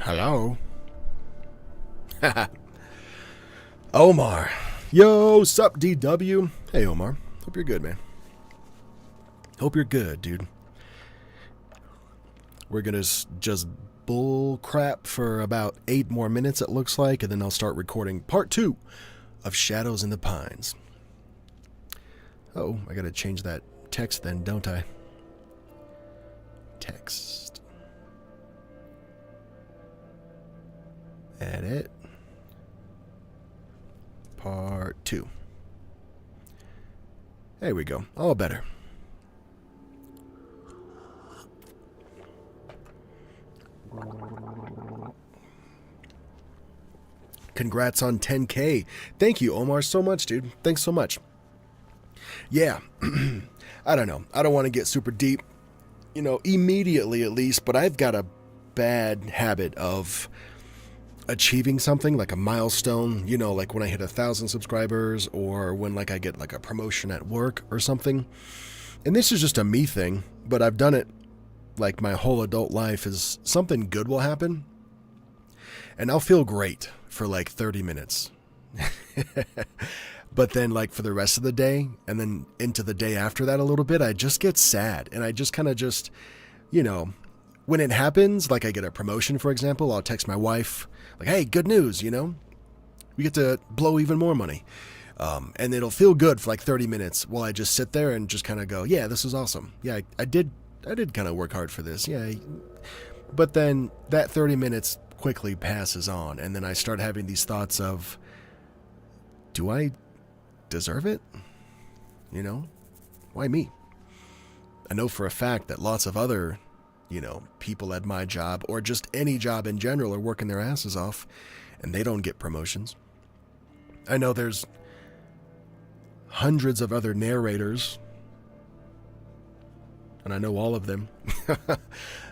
Hello? Omar. Yo, sup, DW? Hey, Omar. Hope you're good, man. Hope you're good, dude. We're gonna just bull crap for about 8 more minutes, it looks like, and then I'll start recording part 2 of Shadows in the Pines. Oh, I gotta change that text then, don't I? Text. Edit. Part 2. There we go. All better. Congrats on 10K. Thank you, Omar, so much, dude. Thanks so much. Yeah, I don't know. I don't want to get super deep, immediately at least, but I've got a bad habit of achieving something like a milestone, like when I hit 1,000 subscribers or when I get a promotion at work or something. And this is just a me thing, but I've done it my whole adult life. Is something good will happen and I'll feel great for 30 minutes. But then for the rest of the day and then into the day after that a little bit, I just get sad and I just kind of when it happens, I get a promotion, for example, I'll text my wife hey, good news, we get to blow even more money. And it'll feel good for 30 minutes while I just sit there and just kind of go, yeah, this is awesome. Yeah, I did kind of work hard for this. Yeah. But then that 30 minutes quickly passes on. And then I start having these thoughts of, do I deserve it? Why me? I know for a fact that lots of other, people at my job or just any job in general are working their asses off and they don't get promotions. I know there's hundreds of other narrators, and I know all of them,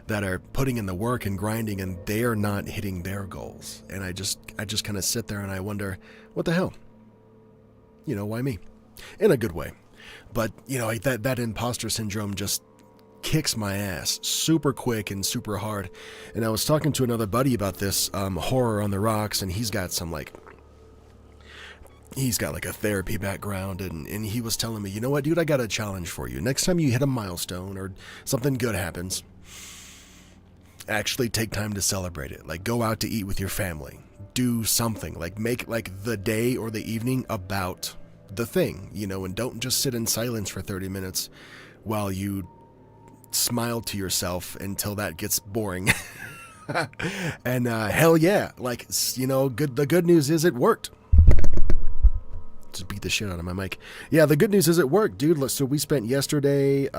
that are putting in the work and grinding and they're not hitting their goals. And I just kind of sit there and I wonder, what the hell? Why me? In a good way. But, that imposter syndrome just kicks my ass super quick and super hard. And I was talking to another buddy about this, Horror on the Rocks, and he's got a therapy background, and he was telling me, you know what, dude, I got a challenge for you. Next time you hit a milestone or something good happens, actually take time to celebrate it. Go out to eat with your family. Do something. Make the day or the evening about the thing, and don't just sit in silence for 30 minutes while you smile to yourself until that gets boring. And hell yeah, the good news is it worked. Just beat the shit out of my mic. Yeah, the good news is it worked, dude. So we spent yesterday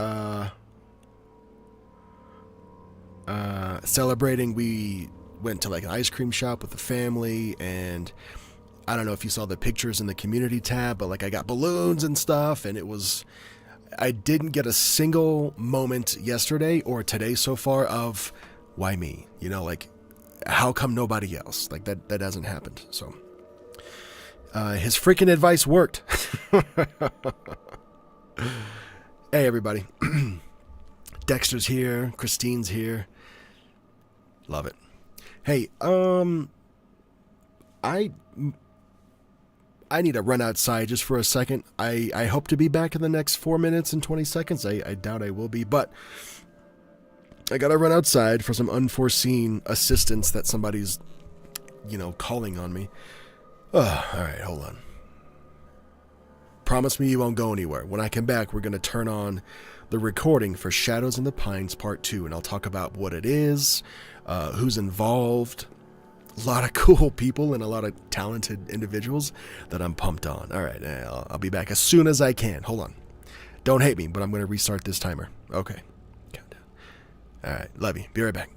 celebrating. We went to an ice cream shop with the family, and I don't know if you saw the pictures in the community tab, but I got balloons and stuff, and I didn't get a single moment yesterday or today so far of why me? How come nobody else? That hasn't happened. So his freaking advice worked. Hey, everybody. Dexter's here. Christine's here. Love it. Hey, I need to run outside just for a second. I hope to be back in the next 4 minutes and 20 seconds. I doubt I will be, but I gotta run outside for some unforeseen assistance that somebody's, calling on me. Alright, hold on. Promise me you won't go anywhere. When I come back, we're gonna turn on the recording for Shadows in the Pines Part 2, and I'll talk about what it is, who's involved, a lot of cool people and a lot of talented individuals that I'm pumped on. All right, I'll be back as soon as I can. Hold on. Don't hate me, but I'm going to restart this timer. Okay. Countdown. All right, love you. Be right back.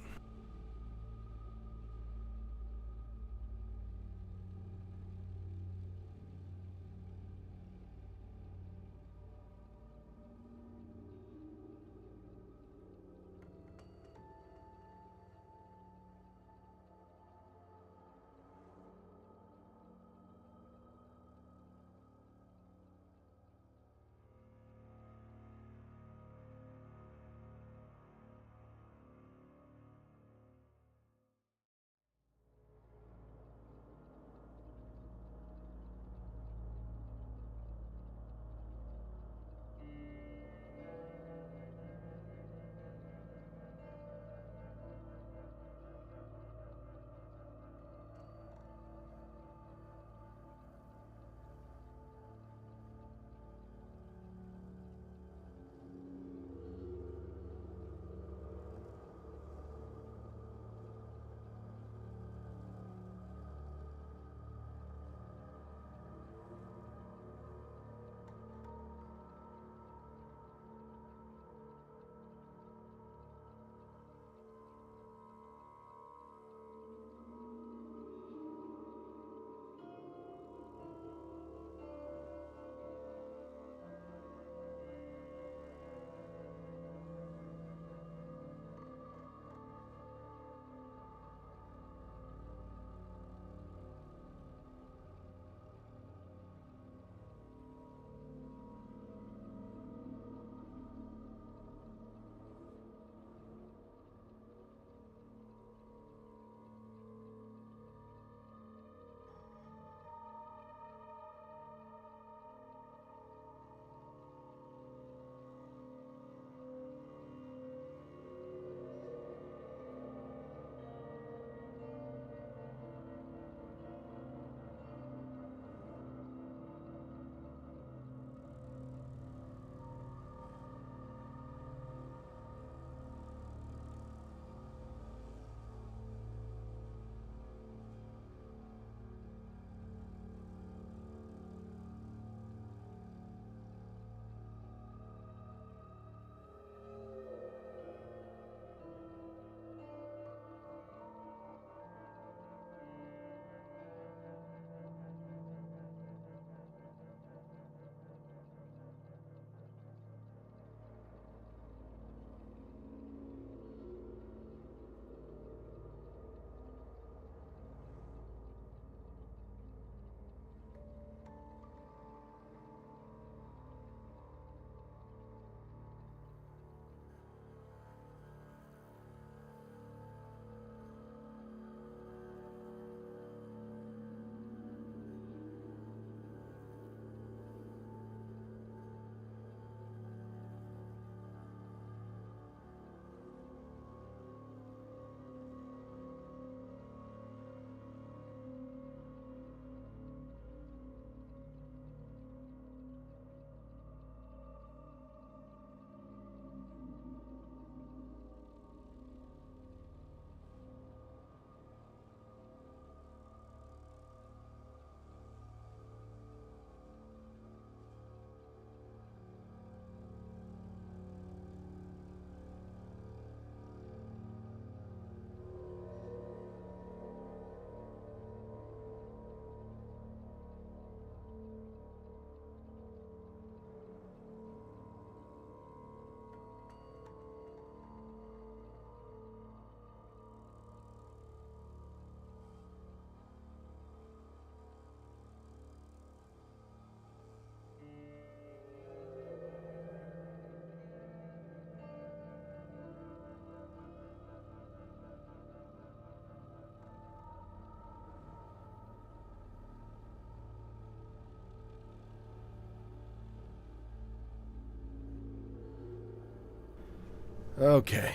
Okay.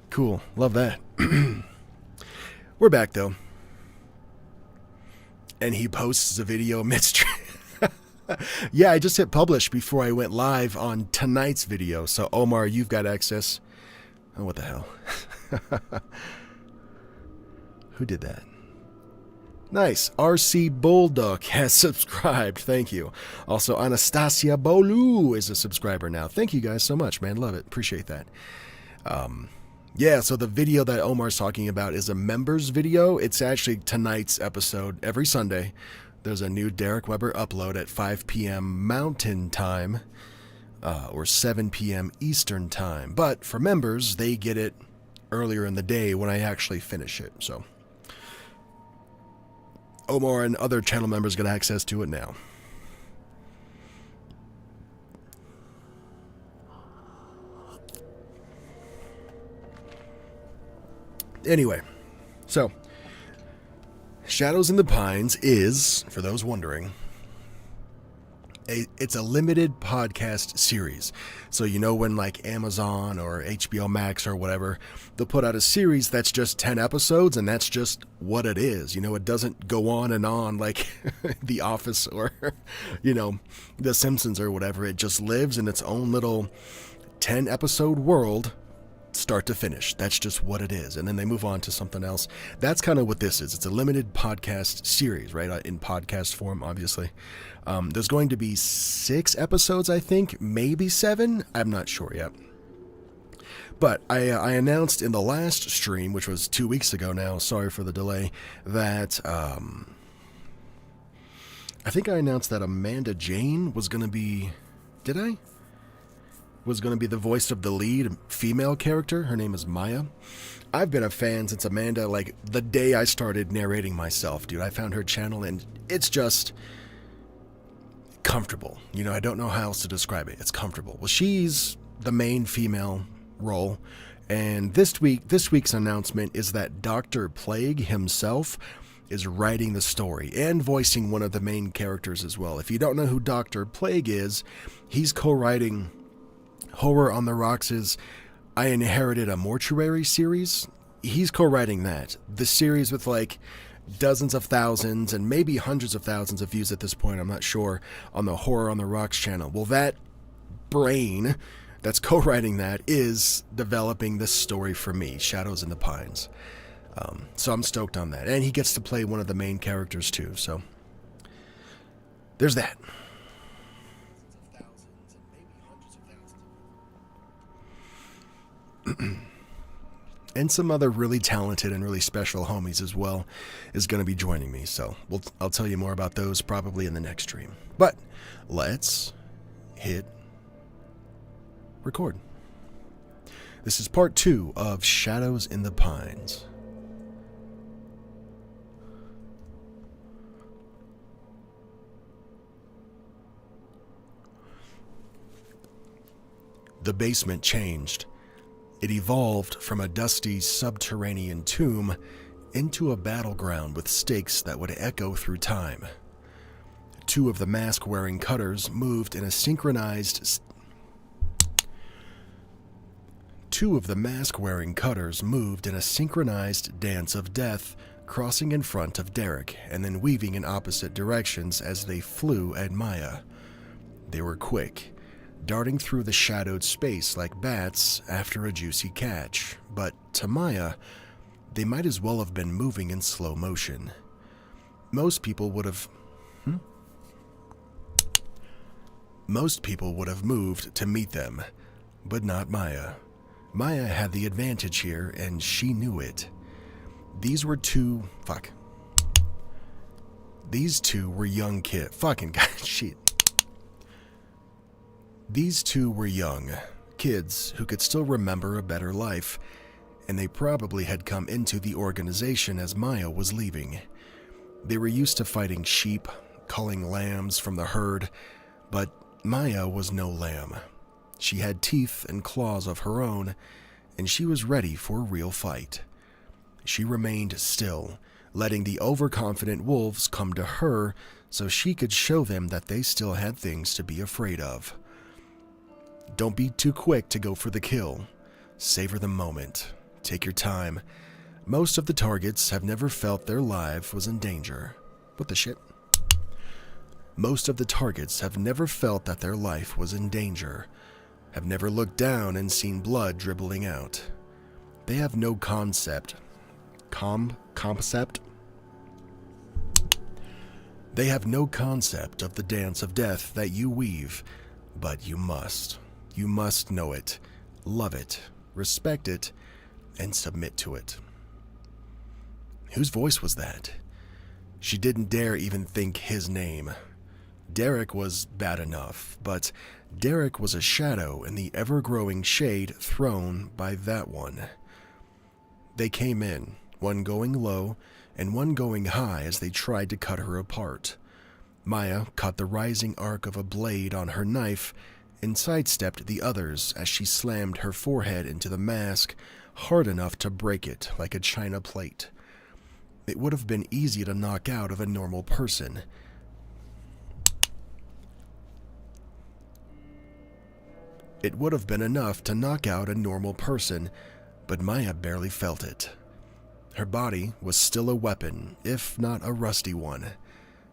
Cool. Love that. We're back, though. And he posts a video midstream. Yeah, I just hit publish before I went live on tonight's video. So, Omar, you've got access. Oh, what the hell? Who did that? Nice. RC Bulldog has subscribed. Thank you. Also, Anastasia Bolu is a subscriber now. Thank you guys so much, man. Love it. Appreciate that. Yeah, so the video that Omar's talking about is a members video. It's actually tonight's episode. Every Sunday, there's a new Derek Weber upload at 5 p.m. Mountain Time or 7 p.m. Eastern Time. But for members, they get it earlier in the day when I actually finish it. So Omar and other channel members get access to it now. Anyway, so Shadows in the Pines is, for those wondering, it's a limited podcast series. So you know when like Amazon or HBO Max or whatever, they'll put out a series that's just 10 episodes and that's just what it is. You know, it doesn't go on and on like The Office or, you know, The Simpsons or whatever. It just lives in its own little 10 episode world, start to finish. That's just what it is. And then they move on to something else. That's kind of what this is. It's a limited podcast series, right? In podcast form, obviously. There's going to be 6 episodes, I think, maybe 7. I'm not sure yet. But I announced in the last stream, which was 2 weeks ago now, sorry for the delay, that I think I announced that Amanda Jane was going to be... Did I? Was going to be the voice of the lead female character. Her name is Maya. I've been a fan since Amanda, like, the day I started narrating myself, dude. I found her channel, and it's just comfortable. You know, I don't know how else to describe it. It's comfortable. Well, she's the main female role, and this week's announcement is that Dr. Plague himself is writing the story and voicing one of the main characters as well. If you don't know who Dr. Plague is, he's co-writing Horror on the Rocks' I Inherited a Mortuary series. He's co-writing that. The series with like dozens of thousands and maybe hundreds of thousands of views at this point, I'm not sure, on the Horror on the Rocks channel. Well, that brain that's co-writing that is developing this story for me, Shadows in the Pines. So I'm stoked on that. And he gets to play one of the main characters too, so there's that. And some other really talented and really special homies as well is going to be joining me. So I'll tell you more about those probably in the next stream. But let's hit record. This is part 2 of Shadows in the Pines. The basement changed. It evolved from a dusty subterranean tomb into a battleground with stakes that would echo through time. 2 of the mask-wearing cutters moved in a synchronized... 2 of the mask-wearing cutters moved in a synchronized dance of death, crossing in front of Derek and then weaving in opposite directions as they flew at Maya. They were quick, darting through the shadowed space like bats after a juicy catch, but to Maya, they might as well have been moving in slow motion. Most people would have moved to meet them, but not Maya. Maya had the advantage here, and she knew it. These two were young kids. Fucking god, shit. These 2 were young kids who could still remember a better life, and they probably had come into the organization as Maya was leaving. They were used to fighting sheep, culling lambs from the herd, but Maya was no lamb. She had teeth and claws of her own, and she was ready for a real fight. She remained still, letting the overconfident wolves come to her so she could show them that they still had things to be afraid of. Don't be too quick to go for the kill. Savor the moment. Take your time. Most of the targets have never felt their life was in danger. What the shit? Most of the targets have never felt that their life was in danger, have never looked down and seen blood dribbling out. They have no concept. They have no concept of the dance of death that you weave, but you must. You must know it, love it, respect it, and submit to it. Whose voice was that? She didn't dare even think his name. Derek was bad enough, but Derek was a shadow in the ever-growing shade thrown by that one. They came in, one going low and one going high as they tried to cut her apart. Maya caught the rising arc of a blade on her knife and sidestepped the others as she slammed her forehead into the mask hard enough to break it like a china plate. It would have been easy to knock out of a normal person. It would have been enough to knock out a normal person, but Maya barely felt it. Her body was still a weapon, if not a rusty one.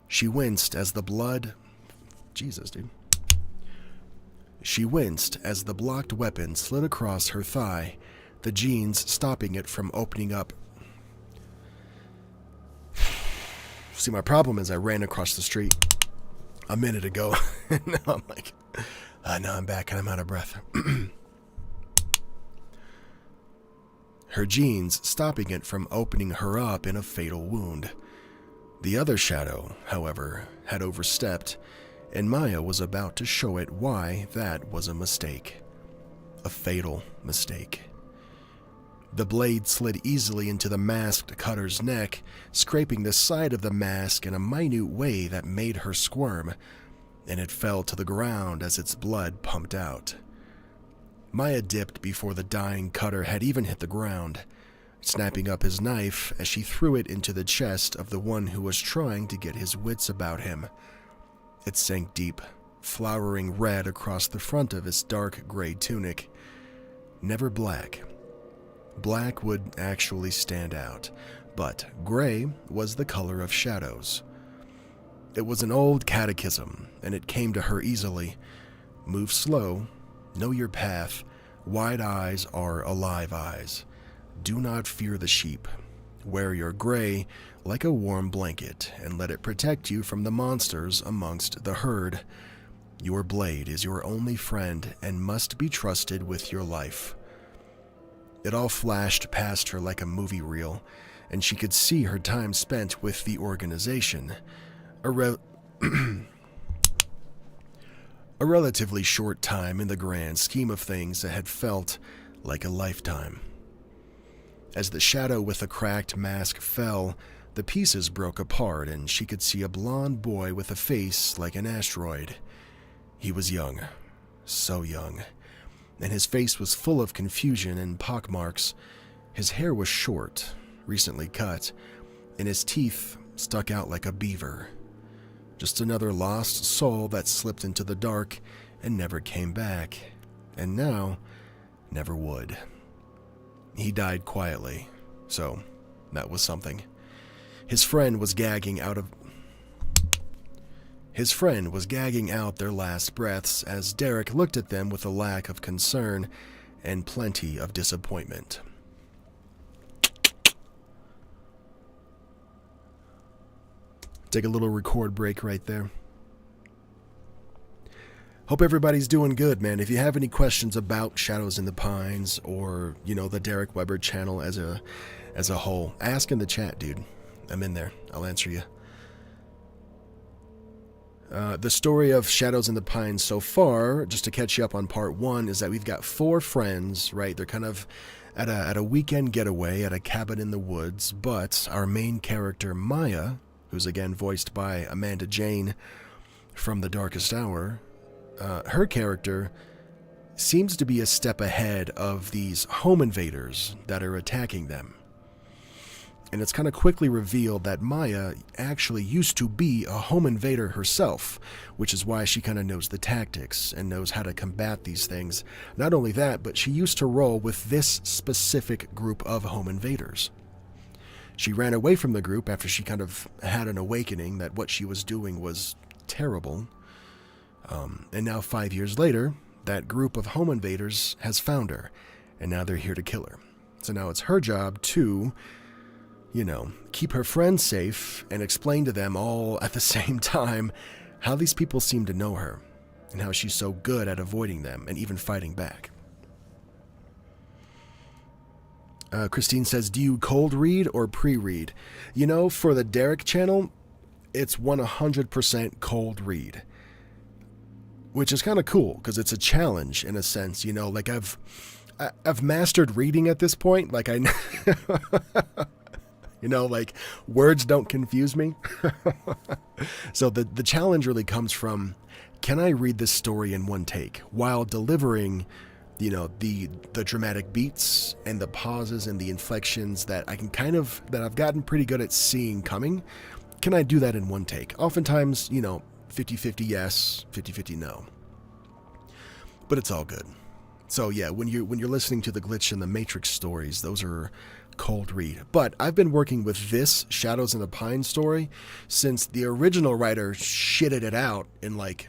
She winced as the blood... Jesus, dude. She winced as the blocked weapon slid across her thigh, the jeans stopping it from opening up. See, my problem is I ran across the street a minute ago, and now I'm like... now I'm back and I'm out of breath. Her jeans stopping it from opening her up in a fatal wound. The other shadow, however, had overstepped, and Maya was about to show it why that was a mistake. A fatal mistake. The blade slid easily into the masked cutter's neck, scraping the side of the mask in a minute way that made her squirm, and it fell to the ground as its blood pumped out. Maya dipped before the dying cutter had even hit the ground, snapping up his knife as she threw it into the chest of the one who was trying to get his wits about him. It sank deep, flowering red across the front of his dark gray tunic. Never black. Black would actually stand out, but gray was the color of shadows. It was an old catechism, and it came to her easily. Move slow, know your path, wide eyes are alive eyes. Do not fear the sheep. Wear your gray like a warm blanket, and let it protect you from the monsters amongst the herd. Your blade is your only friend and must be trusted with your life. It all flashed past her like a movie reel, and she could see her time spent with the organization. A relatively short time in the grand scheme of things that had felt like a lifetime. As the shadow with the cracked mask fell, the pieces broke apart and she could see a blond boy with a face like an asteroid. He was young, so young, and his face was full of confusion and pockmarks. His hair was short, recently cut, and his teeth stuck out like a beaver. Just another lost soul that slipped into the dark and never came back, and now never would. He died quietly, so that was something. His friend was gagging out their last breaths as Derek looked at them with a lack of concern and plenty of disappointment. Take a little record break right there. Hope everybody's doing good, man. If you have any questions about Shadows in the Pines or, the Derek Weber channel as a whole, ask in the chat, dude. I'm in there. I'll answer you. The story of Shadows in the Pines so far, just to catch you up on part 1, is that we've got 4 friends, right? They're kind of at a weekend getaway at a cabin in the woods, but our main character, Maya, who's again voiced by Amanda Jane from The Darkest Hour, her character seems to be a step ahead of these home invaders that are attacking them. And it's kind of quickly revealed that Maya actually used to be a home invader herself, which is why she kind of knows the tactics and knows how to combat these things. Not only that, but she used to roll with this specific group of home invaders. She ran away from the group after she kind of had an awakening that what she was doing was terrible. And now 5 years later, that group of home invaders has found her, and now they're here to kill her. So now it's her job to, keep her friends safe and explain to them all at the same time how these people seem to know her and how she's so good at avoiding them and even fighting back. Christine says, do you cold read or pre-read? For the Derek channel, it's 100% cold read, which is kind of cool because it's a challenge in a sense. Like I've mastered reading at this point. Like like words don't confuse me. So the challenge really comes from, can I read this story in one take while delivering, the dramatic beats and the pauses and the inflections that that I've gotten pretty good at seeing coming. Can I do that in one take? Oftentimes, 50-50 yes, 50-50 no. But it's all good. So yeah, when you're listening to the Glitch and the Matrix stories, those are cold read. But I've been working with this Shadows in the Pine story since the original writer shitted it out in like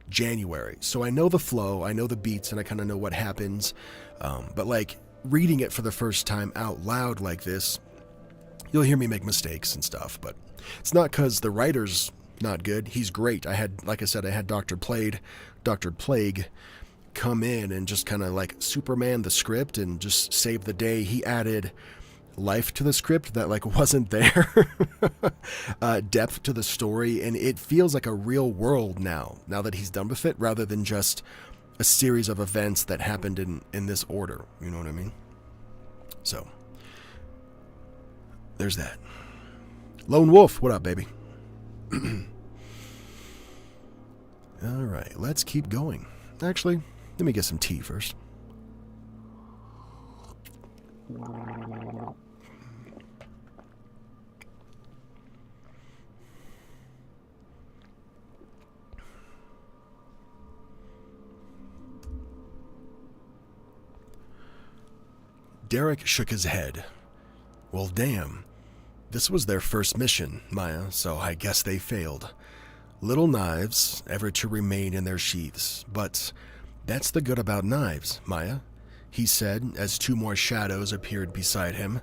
January. So I know the flow, I know the beats, and I kind of know what happens. But like reading it for the first time out loud like this, you'll hear me make mistakes and stuff. But it's not because the writer's not good. He's great. Like I said, I had Dr. Plague come in and just kind of like Superman the script and just save the day. He added life to the script that like wasn't there, depth to the story, and it feels like a real world now that he's done with it, rather than just a series of events that happened in this order. You know what I mean? So there's that. Lone Wolf, what up, baby? All right, let's keep going. Actually, let me get some tea first. Derek shook his head. Well, damn. This was their first mission, Maya, so I guess they failed. Little knives, ever to remain in their sheaths, but that's the good about knives, Maya, he said as two more shadows appeared beside him.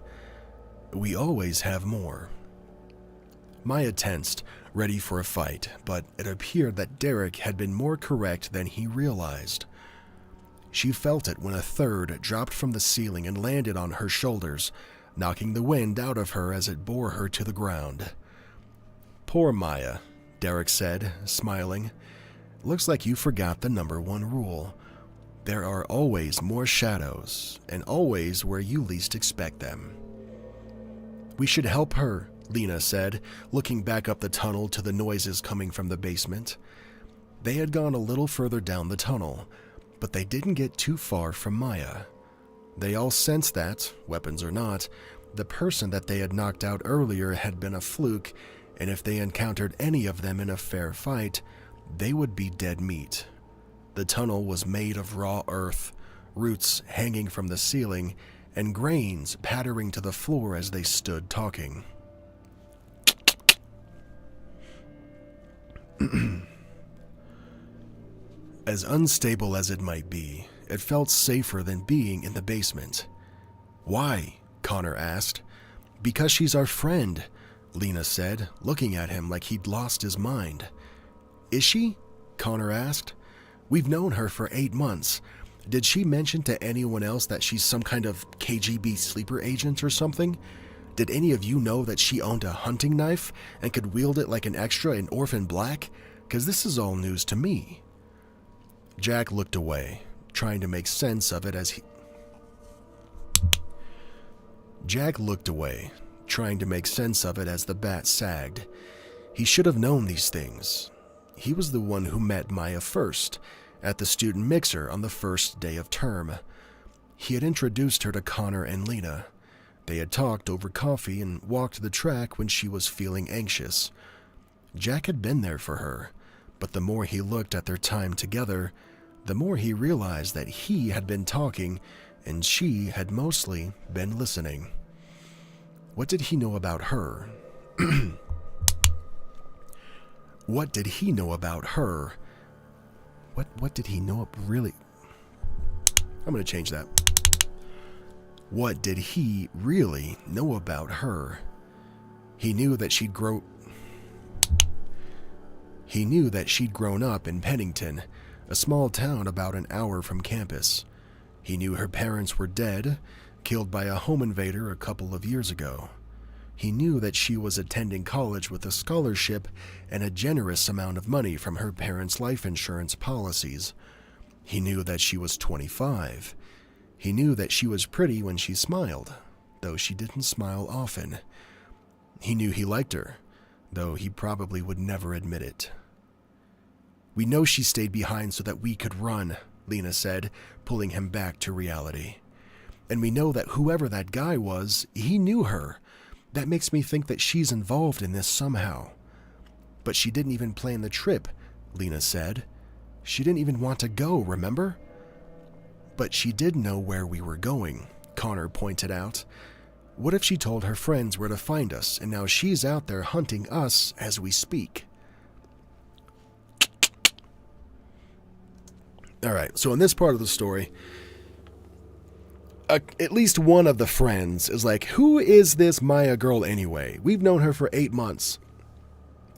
We always have more. Maya tensed, ready for a fight, but it appeared that Derek had been more correct than he realized. She felt it when a third dropped from the ceiling and landed on her shoulders, knocking the wind out of her as it bore her to the ground. Poor Maya, Derek said, smiling. Looks like you forgot the number one rule. There are always more shadows, and always where you least expect them. We should help her, Lena said, looking back up the tunnel to the noises coming from the basement. They had gone a little further down the tunnel, but they didn't get too far from Maya. They all sensed that, weapons or not, the person that they had knocked out earlier had been a fluke, and if they encountered any of them in a fair fight, they would be dead meat. The tunnel was made of raw earth, roots hanging from the ceiling, and grains pattering to the floor as they stood talking. As unstable as it might be, it felt safer than being in the basement. Why? Connor asked. Because she's our friend, Lena said, looking at him like he'd lost his mind. Is she? Connor asked. We've known her for 8 months. Did she mention to anyone else that she's some kind of KGB sleeper agent or something? Did any of you know that she owned a hunting knife and could wield it like an extra in Orphan Black? 'Cause this is all news to me. Jack looked away, trying to make sense of it as the bat sagged. He should have known these things. He was the one who met Maya first, at the student mixer on the first day of term. He had introduced her to Connor and Lena. They had talked over coffee and walked the track when she was feeling anxious. Jack had been there for her, but the more he looked at their time together, the more he realized that he had been talking and she had mostly been listening. What did he know about her? What did he know about her? What did he know really? I'm going to change that. What did he really know about her? He knew that she'd grown up in Pennington, a small town about an hour from campus. He knew her parents were dead, killed by a home invader a couple of years ago. He knew that she was attending college with a scholarship and a generous amount of money from her parents' life insurance policies. He knew that she was 25. He knew that she was pretty when she smiled, though she didn't smile often. He knew he liked her, though he probably would never admit it. "We know she stayed behind so that we could run," Lena said, pulling him back to reality. "And we know that whoever that guy was, he knew her. That makes me think that she's involved in this somehow." "But she didn't even plan the trip," Lena said. "She didn't even want to go, remember?" "But she did know where we were going," Connor pointed out. "What if she told her friends where to find us, and now she's out there hunting us as we speak?" Alright, so in this part of the story, at least one of the friends is like, who is this Maya girl anyway? We've known her for 8 months.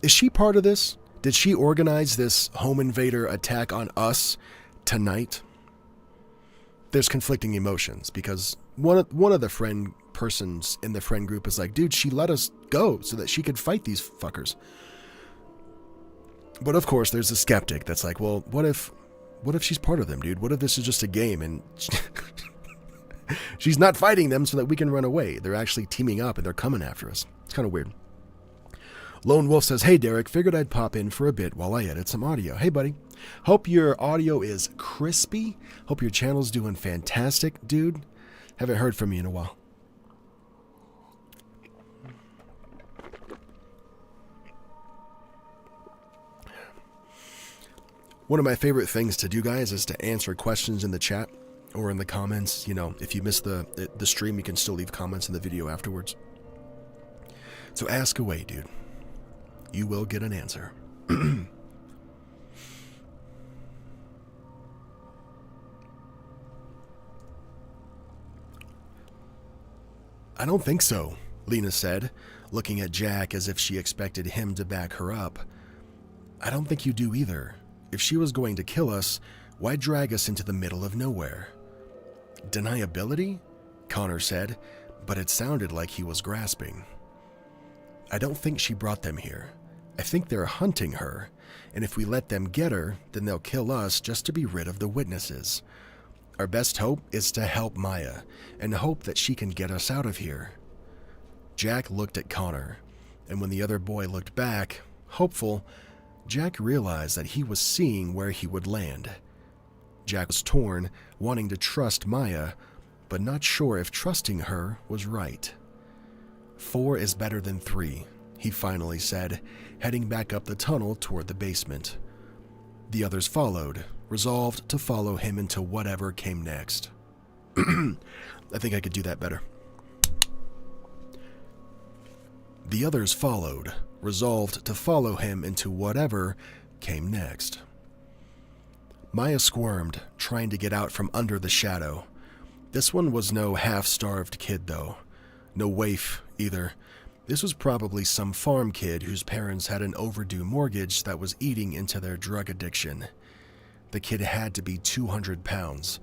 Is she part of this? Did she organize this home invader attack on us tonight? There's conflicting emotions because one of the friend persons in the friend group is like, dude, she let us go so that she could fight these fuckers. But of course, there's a skeptic that's like, well, what if she's part of them, dude? What if this is just a game and she's not fighting them so that we can run away? They're actually teaming up and they're coming after us. It's kind of weird. Lone Wolf says, "Hey Derek, figured I'd pop in for a bit while I edit some audio." Hey buddy, hope your audio is crispy. Hope your channel's doing fantastic, dude. Haven't heard from you in a while. One of my favorite things to do, guys, is to answer questions in the chat or in the comments. You know, if you miss the stream, you can still leave comments in the video afterwards. So ask away, dude. You will get an answer. "I don't think so," Lena said, looking at Jack as if she expected him to back her up. "I don't think you do either. If she was going to kill us, why drag us into the middle of nowhere?" "Deniability?" Connor said, but it sounded like he was grasping. "I don't think she brought them here. I think they're hunting her, and if we let them get her, then they'll kill us just to be rid of the witnesses. Our best hope is to help Maya, and hope that she can get us out of here." Jack looked at Connor, and when the other boy looked back, hopeful, Jack realized that he was seeing where he would land. Jack was torn, wanting to trust Maya, but not sure if trusting her was right. 4 is better than 3, he finally said, heading back up the tunnel toward the basement. The others followed, resolved to follow him into whatever came next. I think I could do that better. The others followed, resolved to follow him into whatever came next. Maya squirmed, trying to get out from under the shadow. This one was no half-starved kid, though. No waif, either. This was probably some farm kid whose parents had an overdue mortgage that was eating into their drug addiction. The kid had to be 200 pounds,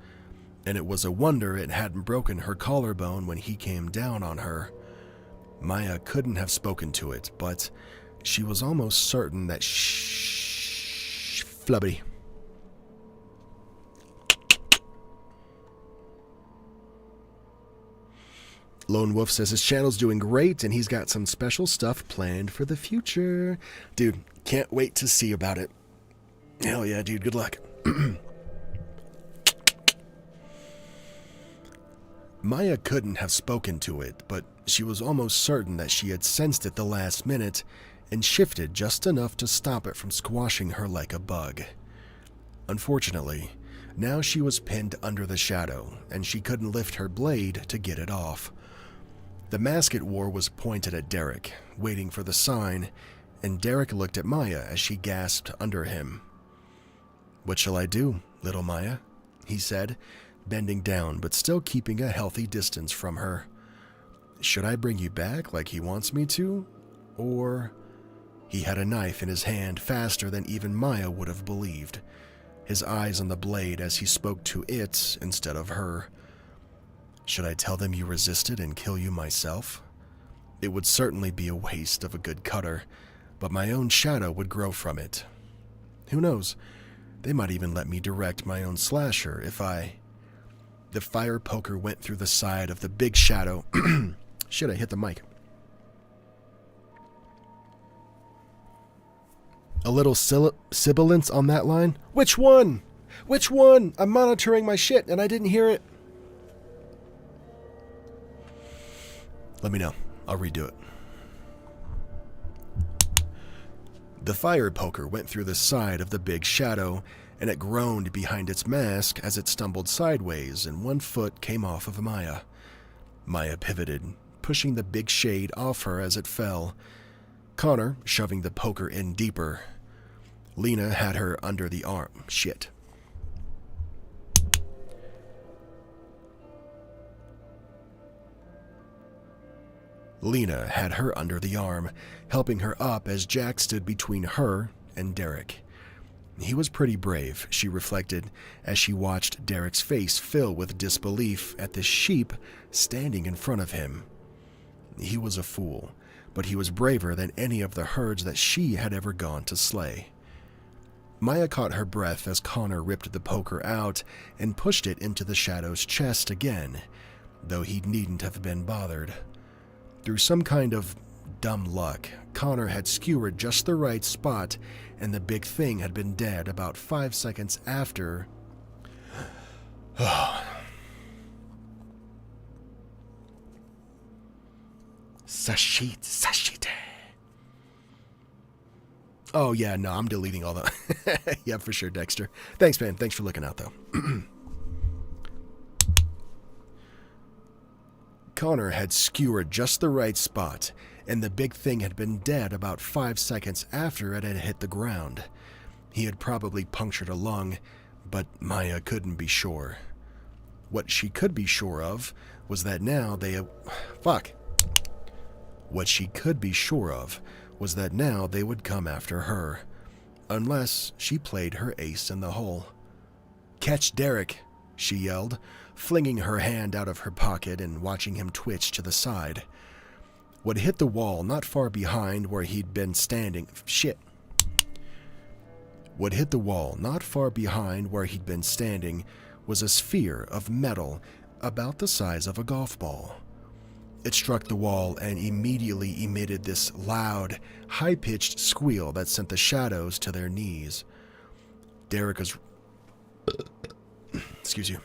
and it was a wonder it hadn't broken her collarbone when he came down on her. Maya couldn't have spoken to it, but she was almost certain that Flubby. Lone Wolf says his channel's doing great and he's got some special stuff planned for the future. Dude, can't wait to see about it. Hell yeah, dude, good luck. Maya couldn't have spoken to it, but she was almost certain that she had sensed it the last minute and shifted just enough to stop it from squashing her like a bug. Unfortunately, now she was pinned under the shadow, and she couldn't lift her blade to get it off. The mask it wore was pointed at Derek, waiting for the sign, and Derek looked at Maya as she gasped under him. "What shall I do, little Maya?" he said, bending down but still keeping a healthy distance from her. "Should I bring you back like he wants me to? Or—" He had a knife in his hand faster than even Maya would have believed, his eyes on the blade as he spoke to it instead of her. "Should I tell them you resisted and kill you myself? It would certainly be a waste of a good cutter, but my own shadow would grow from it. Who knows? They might even let me direct my own slasher if I—" The fire poker went through the side of the big shadow. Shit, I hit the mic. A little sibilance on that line. Which one? Which one? I'm monitoring my shit and I didn't hear it. Let me know. I'll redo it. The fire poker went through the side of the big shadow, and it groaned behind its mask as it stumbled sideways, and one foot came off of Maya. Maya pivoted, pushing the big shade off her as it fell, Connor shoving the poker in deeper. Lena had her under the arm. Shit. Lena had her under the arm, helping her up as Jack stood between her and Derek. He was pretty brave, she reflected, as she watched Derek's face fill with disbelief at the sheep standing in front of him. He was a fool, but he was braver than any of the herds that she had ever gone to slay. Maya caught her breath as Connor ripped the poker out and pushed it into the shadow's chest again, though he needn't have been bothered. Through some kind of dumb luck, Connor had skewered just the right spot, and the big thing had been dead about 5 seconds after. Sashite. Oh, yeah, no, I'm deleting all that. Yeah, for sure, Dexter. Thanks, man. Thanks for looking out, though. Connor had skewered just the right spot, and the big thing had been dead about 5 seconds after it had hit the ground. He had probably punctured a lung, but Maya couldn't be sure. What she could be sure of was that now they... What she could be sure of was that now they would come after her, unless she played her ace in the hole. "Catch Derek," she yelled, flinging her hand out of her pocket and watching him twitch to the side. What hit the wall not far behind where he'd been standing... What hit the wall not far behind where he'd been standing was a sphere of metal about the size of a golf ball. It struck the wall and immediately emitted this loud, high-pitched squeal that sent the shadows to their knees. Derek was... Excuse you.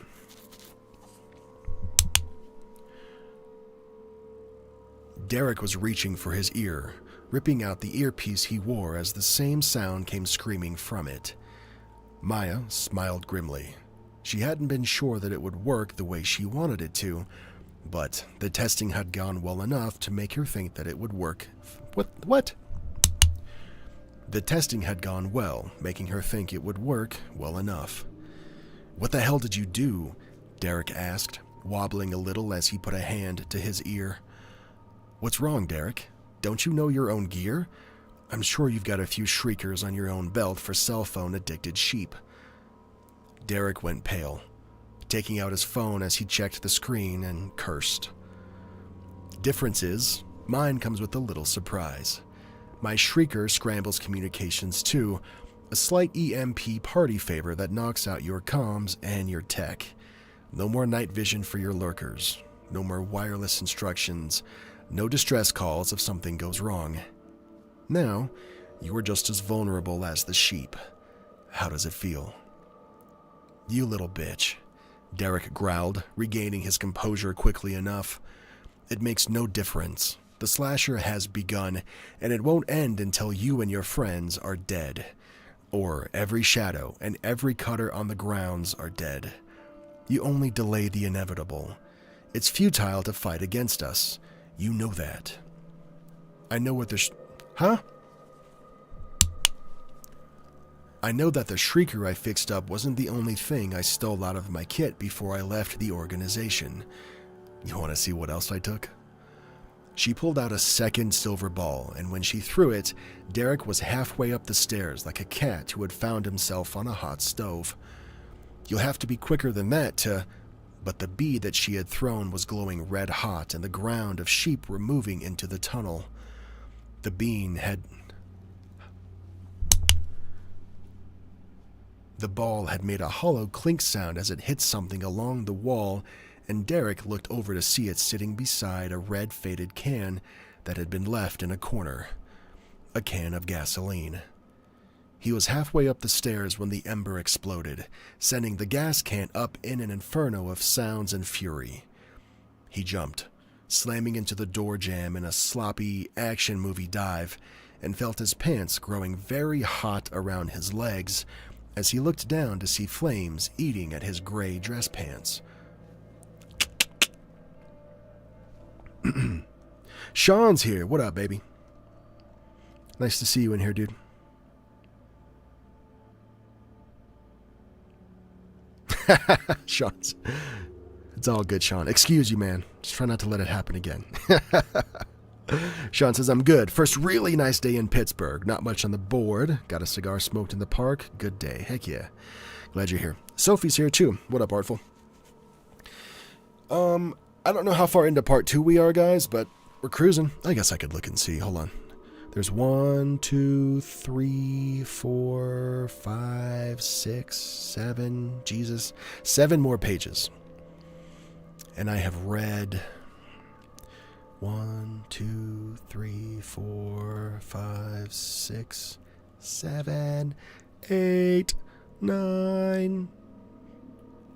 Derek was reaching for his ear, ripping out the earpiece he wore as the same sound came screaming from it. Maya smiled grimly. She hadn't been sure that it would work the way she wanted it to, but the testing had gone well enough to make her think that it would work. What? The testing had gone well, making her think it would work well enough. "What the hell did you do?" Derek asked, wobbling a little as he put a hand to his ear. "What's wrong, Derek? Don't you know your own gear? I'm sure you've got a few shriekers on your own belt for cell phone-addicted sheep." Derek went pale, taking out his phone as he checked the screen and cursed. "Difference is, mine comes with a little surprise. My shrieker scrambles communications too, a slight EMP party favor that knocks out your comms and your tech. No more night vision for your lurkers, no more wireless instructions, no distress calls if something goes wrong. Now, you are just as vulnerable as the sheep. How does it feel?" "You little bitch." Derek growled, regaining his composure quickly enough. It makes no difference. The slasher has begun, and it won't end until you and your friends are dead. Or every shadow and every cutter on the grounds are dead. You only delay the inevitable. It's futile to fight against us. You know that. I know what the I know that the shrieker I fixed up wasn't the only thing I stole out of my kit before I left the organization. You want to see what else I took? She pulled out a second silver ball, and when she threw it, Derek was halfway up the stairs like a cat who had found himself on a hot stove. You'll have to be quicker than that to... But the bee that she had thrown was glowing red hot, and the ground of sheep were moving into the tunnel. The bean had... The ball had made a hollow clink sound as it hit something along the wall, and Derek looked over to see it sitting beside a red faded can that had been left in a corner. A can of gasoline. He was halfway up the stairs when the ember exploded, sending the gas can up in an inferno of sounds and fury. He jumped, slamming into the door jamb in a sloppy action movie dive, and felt his pants growing very hot around his legs as he looked down to see flames eating at his gray dress pants. Sean's here. What up, baby? Nice to see you in here, dude. Sean's. It's all good, Sean. Excuse you, man. Just try not to let it happen again. Sean says, I'm good. First really nice day in Pittsburgh. Not much on the board. Got a cigar smoked in the park. Good day. Heck yeah. Glad you're here. Sophie's here, too. What up, Artful? I don't know how far into part 2 we are, guys, but we're cruising. I guess I could look and see. Hold on. There's 1, 2, 3, 4, 5, 6, 7. Jesus. 7 more pages. And I have read 1, 2, 3, 4, 5, 6, 7, 8, 9.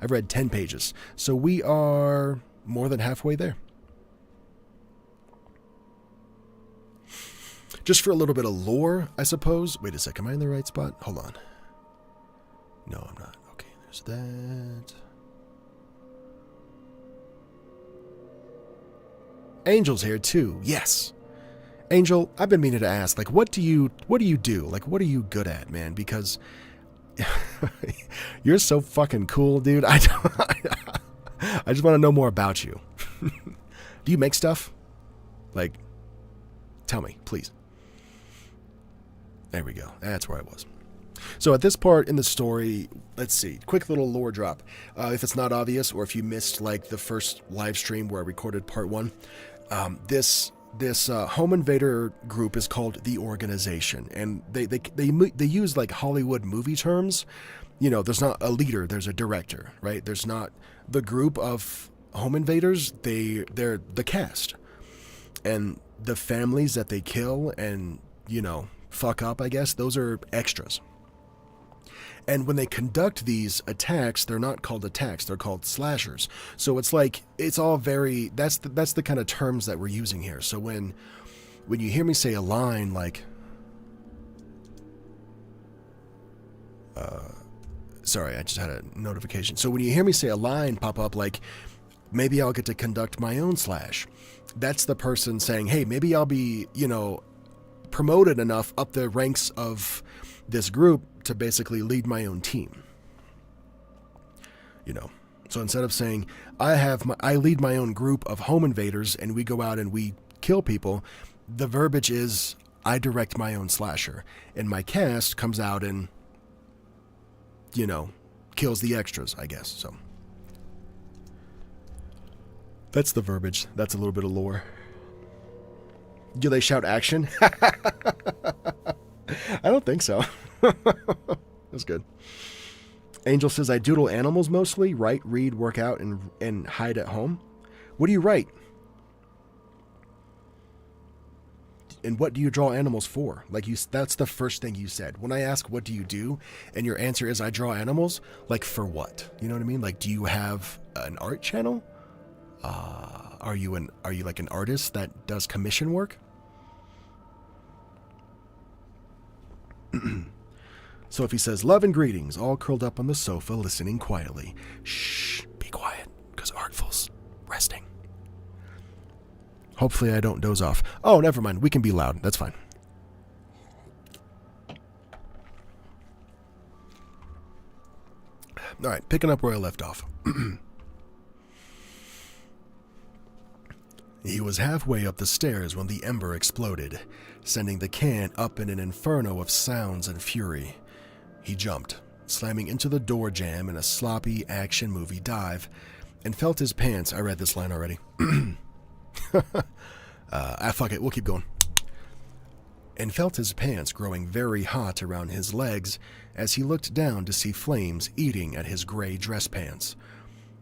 I've read 10 pages. So we are more than halfway there. Just for a little bit of lore, I suppose. Wait a sec, am I in the right spot? Hold on. No, I'm not. Okay, there's that. Angel's here too. Yes. Angel, I've been meaning to ask, like, what do you do? Like, what are you good at, man? Because you're so fucking cool, dude. I just want to know more about you. Do you make stuff? Like, tell me, please. There we go. That's where I was. So at this part in the story, let's see, quick little lore drop. If it's not obvious, or if you missed like the first live stream where I recorded part 1, this home invader group is called the Organization, and they use like Hollywood movie terms. You know, there's not a leader, there's a director, right? There's not the group of home invaders. They're the cast, and the families that they kill and, you know, fuck up, I guess, those are extras. And when they conduct these attacks, they're not called attacks, they're called slashers. So it's like, it's all very, that's the kind of terms that we're using here. So when you hear me say a line like, sorry, I just had a notification. So when you hear me say a line pop up like, maybe I'll get to conduct my own slash, that's the person saying, hey, maybe I'll be, you know, promoted enough up the ranks of this group to basically lead my own team. You know, so instead of saying I lead my own group of home invaders and we go out and we kill people, the verbiage is I direct my own slasher, and my cast comes out and, you know, kills the extras, I guess. So that's the verbiage. That's a little bit of lore. Do they shout action? I don't think so. That's good. Angel says, I doodle animals mostly. Write, read, work out, and hide at home. What do you write? And what do you draw animals for? Like, that's the first thing you said. When I ask, what do you do? And your answer is, I draw animals. Like, for what? You know what I mean? Like, do you have an art channel? Are you like an artist that does commission work? So if he says, love and greetings, all curled up on the sofa, listening quietly. Shh, be quiet, because Artful's resting. Hopefully I don't doze off. Oh, never mind. We can be loud. That's fine. All right, picking up where I left off. He was halfway up the stairs when the ember exploded, sending the can up in an inferno of sounds and fury. He jumped, slamming into the door jamb in a sloppy action movie dive, and felt his pants. I read this line already. Fuck it, we'll keep going. And felt his pants growing very hot around his legs as he looked down to see flames eating at his gray dress pants.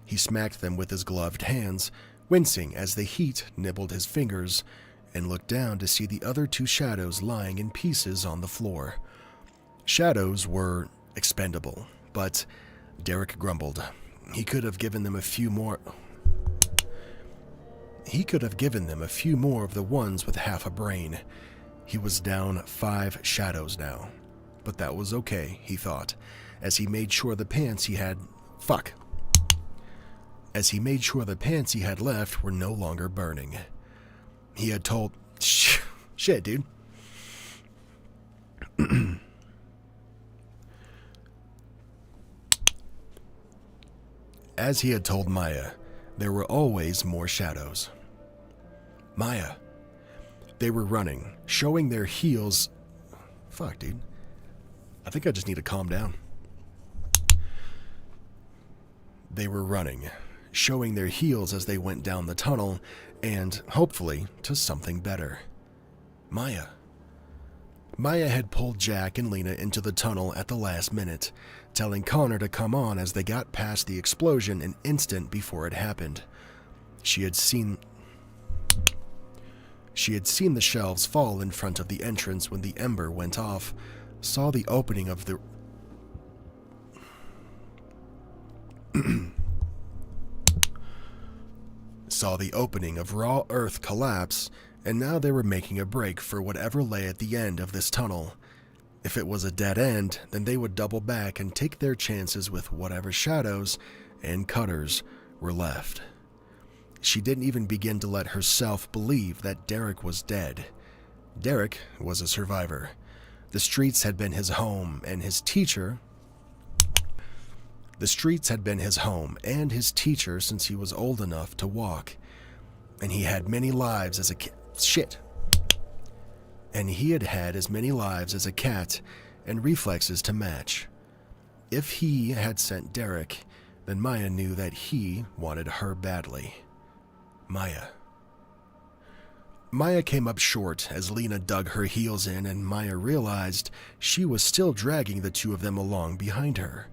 He smacked them with his gloved hands, wincing as the heat nibbled his fingers, and looked down to see the other two shadows lying in pieces on the floor. Shadows were expendable, but Derek grumbled. He could have given them a few more of the ones with half a brain. He was down 5 shadows now, but that was okay, he thought, as he made sure the pants he had left were no longer burning. He had told... Shit, dude. As he had told Maya, there were always more shadows. Maya. They were running, showing their heels... Fuck, dude. I think I just need to calm down. They were running, showing their heels as they went down the tunnel, and, hopefully, to something better. Maya. Maya had pulled Jack and Lena into the tunnel at the last minute, telling Connor to come on as they got past the explosion an instant before it happened. She had seen the shelves fall in front of the entrance when the ember went off, saw the opening of raw earth collapse, and now they were making a break for whatever lay at the end of this tunnel. If it was a dead end, then they would double back and take their chances with whatever shadows and cutters were left. She didn't even begin to let herself believe that Derek was dead. Derek was a survivor. The streets had been his home, and his teacher... since he was old enough to walk. And he had many lives as a And he had had as many lives as a cat, and reflexes to match. If he had sent Derek, then Maya knew that he wanted her badly. Maya came up short as Lena dug her heels in, and Maya realized she was still dragging the two of them along behind her.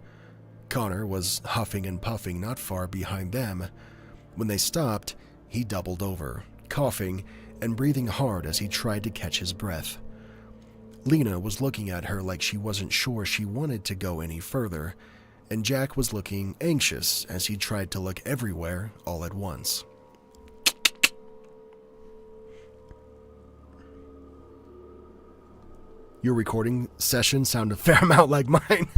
Connor was huffing and puffing not far behind them. When they stopped, he doubled over, coughing and breathing hard as he tried to catch his breath. Lena was looking at her like she wasn't sure she wanted to go any further, and Jack was looking anxious as he tried to look everywhere all at once. Your recording session sounded a fair amount like mine.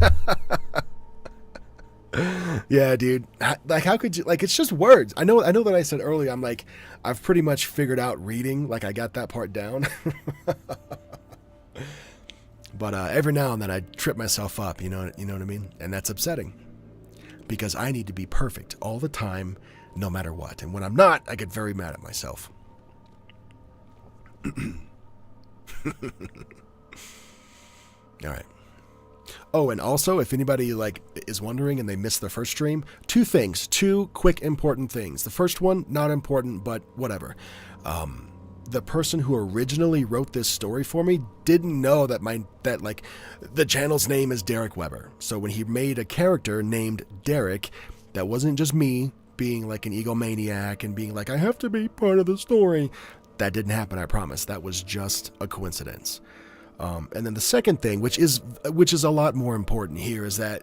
Yeah, dude. Like, how could you... Like, it's just words. I know that I said earlier, I'm like, I've pretty much figured out reading. Like, I got that part down. But every now and then I trip myself up, you know what I mean? And that's upsetting. Because I need to be perfect all the time, no matter what. And when I'm not, I get very mad at myself. All right. Oh, and also, if anybody is wondering and they missed the first stream, 2 quick important things. The first one, not important, but whatever. The person who originally wrote this story for me didn't know that the channel's name is Derek Weber. So when he made a character named Derek, that wasn't just me being like an egomaniac and being like, I have to be part of the story. That didn't happen, I promise. That was just a coincidence. And then the second thing, which is a lot more important here, is that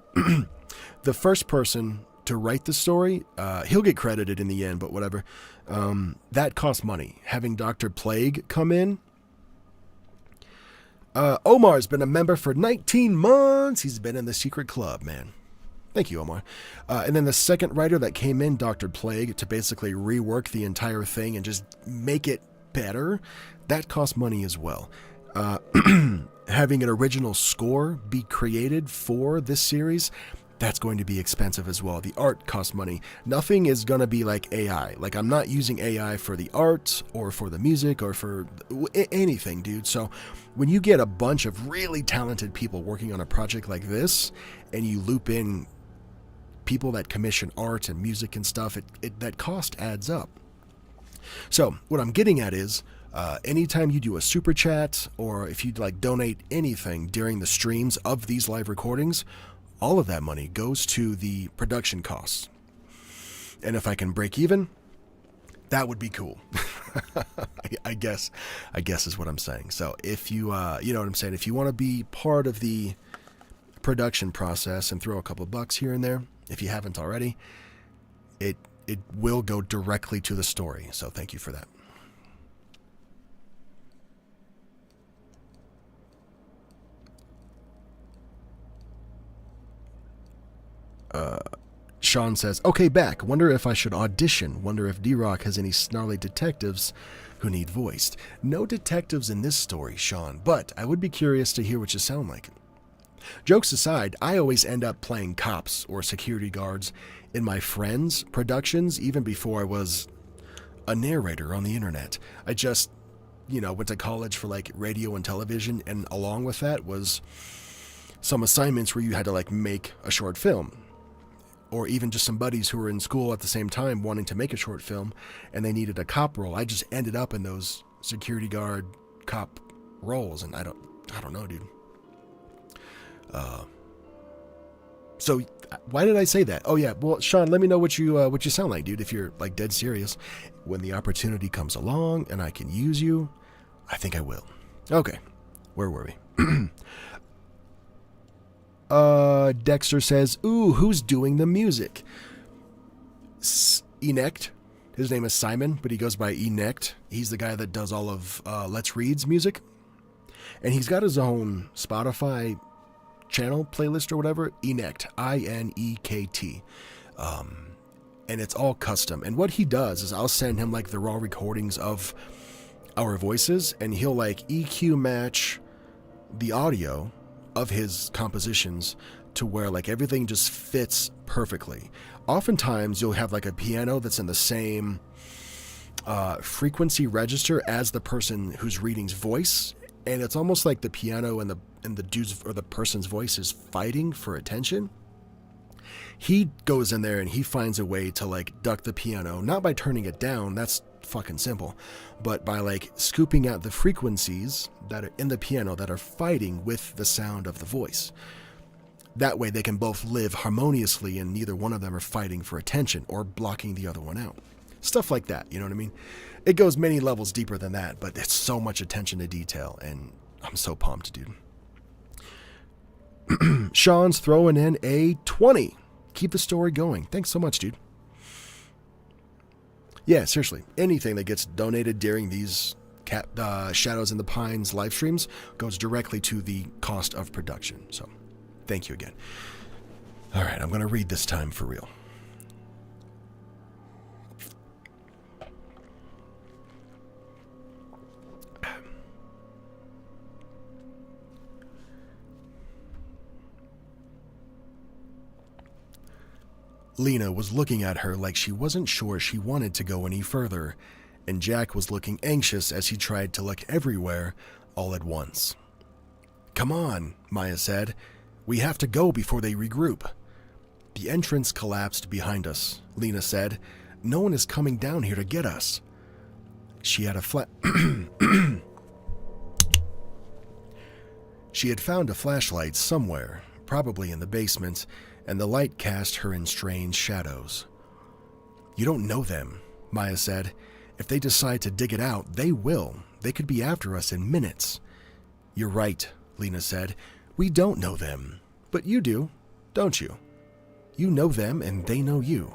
the first person to write the story, he'll get credited in the end, but whatever. That costs money. Having Dr. Plague come in. Omar's been a member for 19 months. He's been in the secret club, man. Thank you, Omar. And then the second writer that came in, Dr. Plague, to basically rework the entire thing and just make it better, that costs money as well. Having an original score be created for this series, that's going to be expensive as well. The art costs money. Nothing is going to be like AI. Like, I'm not using AI for the art or for the music or for anything, dude. So when you get a bunch of really talented people working on a project like this, and you loop in people that commission art and music and stuff, that cost adds up. So what I'm getting at is, anytime you do a super chat, or if you'd like donate anything during the streams of these live recordings, all of that money goes to the production costs. And if I can break even, that would be cool. I guess is what I'm saying. So if you, you know what I'm saying? If you want to be part of the production process and throw a couple bucks here and there, if you haven't already, it will go directly to the story. So thank you for that. Sean says, okay, back. Wonder if I should audition. Wonder if D-Rock has any snarly detectives who need voiced. No detectives in this story, Sean, but I would be curious to hear what you sound like. Jokes aside, I always end up playing cops or security guards in my friends' productions, even before I was a narrator on the internet. I just, went to college for like radio and television, and along with that was some assignments where you had to like make a short film. Or even just some buddies who were in school at the same time wanting to make a short film, and they needed a cop role. I just ended up in those security guard cop roles, and I don't know, dude. So why did I say that? Oh yeah, well, Sean, let me know what you sound like, dude. If you're like dead serious, when the opportunity comes along and I can use you, I think I will. Okay, where were we? Dexter says, ooh, who's doing the music? Enect. His name is Simon, but he goes by Enect. He's the guy that does all of Let's Read's music. And he's got his own Spotify channel playlist or whatever. Enect. I-N-E-K-T. And it's all custom. And what he does is I'll send him like the raw recordings of our voices, and he'll like EQ match the audio of his compositions to where like everything just fits perfectly. Oftentimes you'll have like a piano that's in the same frequency register as the person who's reading's voice, and it's almost like the piano and the dude's or the person's voice is fighting for attention. He goes in there and he finds a way to like duck the piano, not by turning it down, that's fucking simple, but by like scooping out the frequencies that are in the piano that are fighting with the sound of the voice. That way they can both live harmoniously and neither one of them are fighting for attention or blocking the other one out. Stuff like that, you know what I mean? It goes many levels deeper than that, but it's so much attention to detail, and I'm so pumped, dude. Sean's throwing in a 20. Keep the story going. Thanks so much, dude. Yeah, seriously, anything that gets donated during these Shadows in the Pines live streams goes directly to the cost of production. So, thank you again. All right, I'm going to read this time for real. Lena was looking at her like she wasn't sure she wanted to go any further, and Jack was looking anxious as he tried to look everywhere all at once. Come on, Maya said. We have to go before they regroup. The entrance collapsed behind us, Lena said. No one is coming down here to get us. She had She had found a flashlight somewhere, probably in the basement, and the light cast her in strange shadows. You don't know them, Maya said, If they decide to dig it out, they will. They could be after us in minutes. You're right, Lena said. We don't know them. But you do, don't you? You know them and they know you.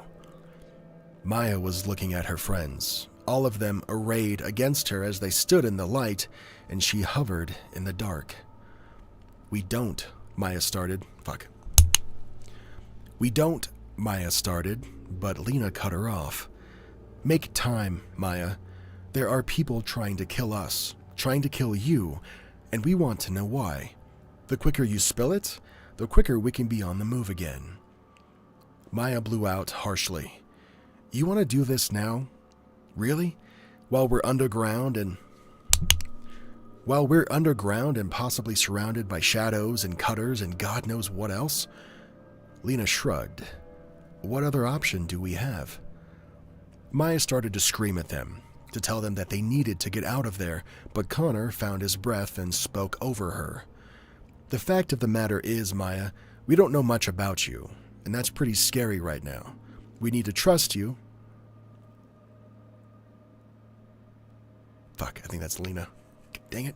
Maya was looking at her friends, all of them arrayed against her as they stood in the light, and she hovered in the dark. We don't, Maya started. We don't, Maya started, but Lena cut her off. Make time, Maya. There are people trying to kill us, trying to kill you, and we want to know why. The quicker you spill it, the quicker we can be on the move again. Maya blew out harshly. You want to do this now? Really? While we're underground and possibly surrounded by shadows and cutters and God knows what else? Lena shrugged. What other option do we have? Maya started to scream at them, to tell them that they needed to get out of there, but Connor found his breath and spoke over her. The fact of the matter is, Maya, we don't know much about you, and that's pretty scary right now. We need to trust you. Fuck, I think that's Lena. Dang it.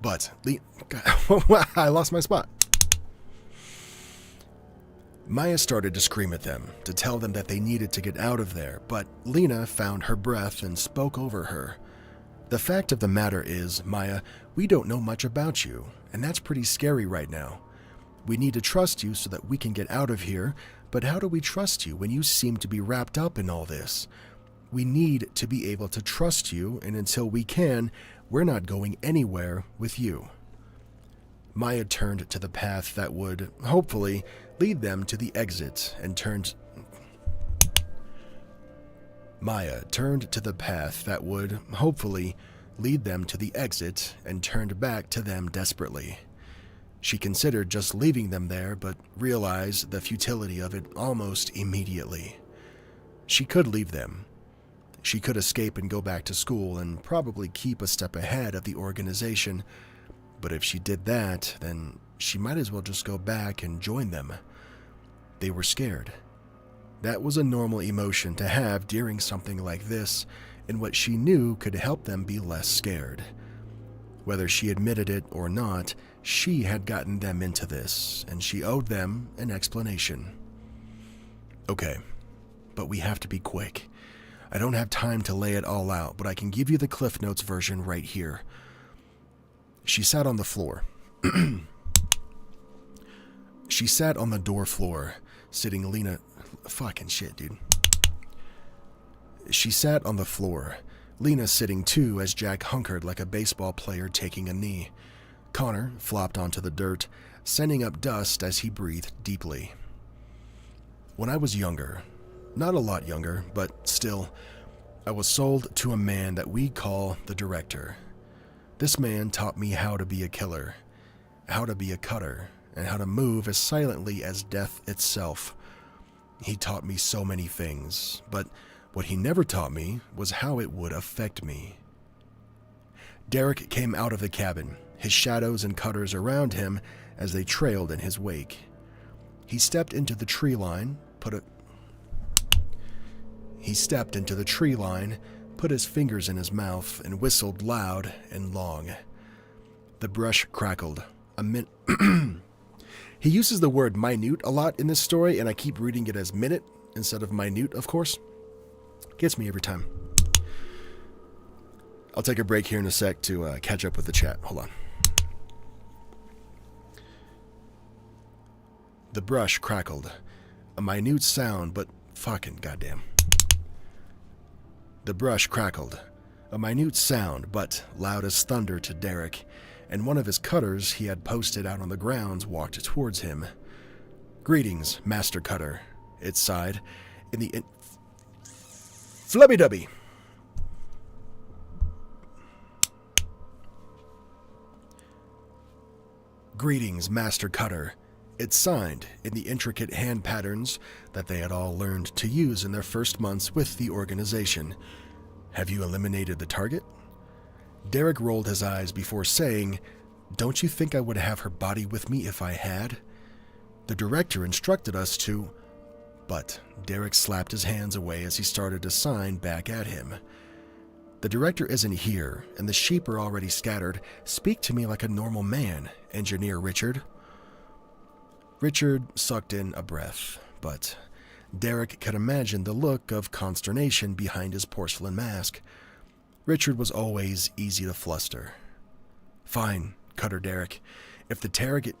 But, I lost my spot. Maya started to scream at them, to tell them that they needed to get out of there, but Lena found her breath and spoke over her. The fact of the matter is, Maya, we don't know much about you, and that's pretty scary right now. We need to trust you so that we can get out of here, but how do we trust you when you seem to be wrapped up in all this? We need to be able to trust you, and until we can, we're not going anywhere with you. Maya turned to the path that would, hopefully, lead them to the exit and turned back to them desperately. She considered just leaving them there, but realized the futility of it almost immediately. She could leave them. She could escape and go back to school and probably keep a step ahead of the organization. But if she did that, then she might as well just go back and join them. They were scared. That was a normal emotion to have during something like this, and what she knew could help them be less scared. Whether she admitted it or not, she had gotten them into this, and she owed them an explanation. Okay, but we have to be quick. I don't have time to lay it all out, but I can give you the Cliff Notes version right here. She sat on the floor. She sat on the door floor, sitting Lena... Fucking shit, dude. She sat on the floor, Lena sitting too as Jack hunkered like a baseball player taking a knee. Connor flopped onto the dirt, sending up dust as he breathed deeply. When I was younger, not a lot younger, but still, I was sold to a man that we call the Director. This man taught me how to be a killer, how to be a cutter, and how to move as silently as death itself. He taught me so many things, but what he never taught me was how it would affect me. Derek came out of the cabin, his shadows and cutters around him as they trailed in his wake. He stepped into the tree line, put his fingers in his mouth, and whistled loud and long. The brush crackled. He uses the word minute a lot in this story, and I keep reading it as minute instead of minute, of course. Gets me every time. I'll take a break here in a sec to catch up with the chat. Hold on. The brush crackled. A minute sound, but fucking goddamn. The brush crackled. A minute sound, but loud as thunder to Derek, and one of his cutters he had posted out on the grounds walked towards him. Greetings, Master Cutter, it sighed, in the Flubby-dubby. Greetings, Master Cutter, it signed in the intricate hand patterns that they had all learned to use in their first months with the organization. Have you eliminated the target? Derek rolled his eyes before saying, Don't you think I would have her body with me if I had? The Director instructed us to... But Derek slapped his hands away as he started to sign back at him. The director isn't here, and the sheep are already scattered. Speak to me like a normal man, Engineer Richard. Richard sucked in a breath, but Derek could imagine the look of consternation behind his porcelain mask. Richard was always easy to fluster. Fine, Cutter Derek. If the target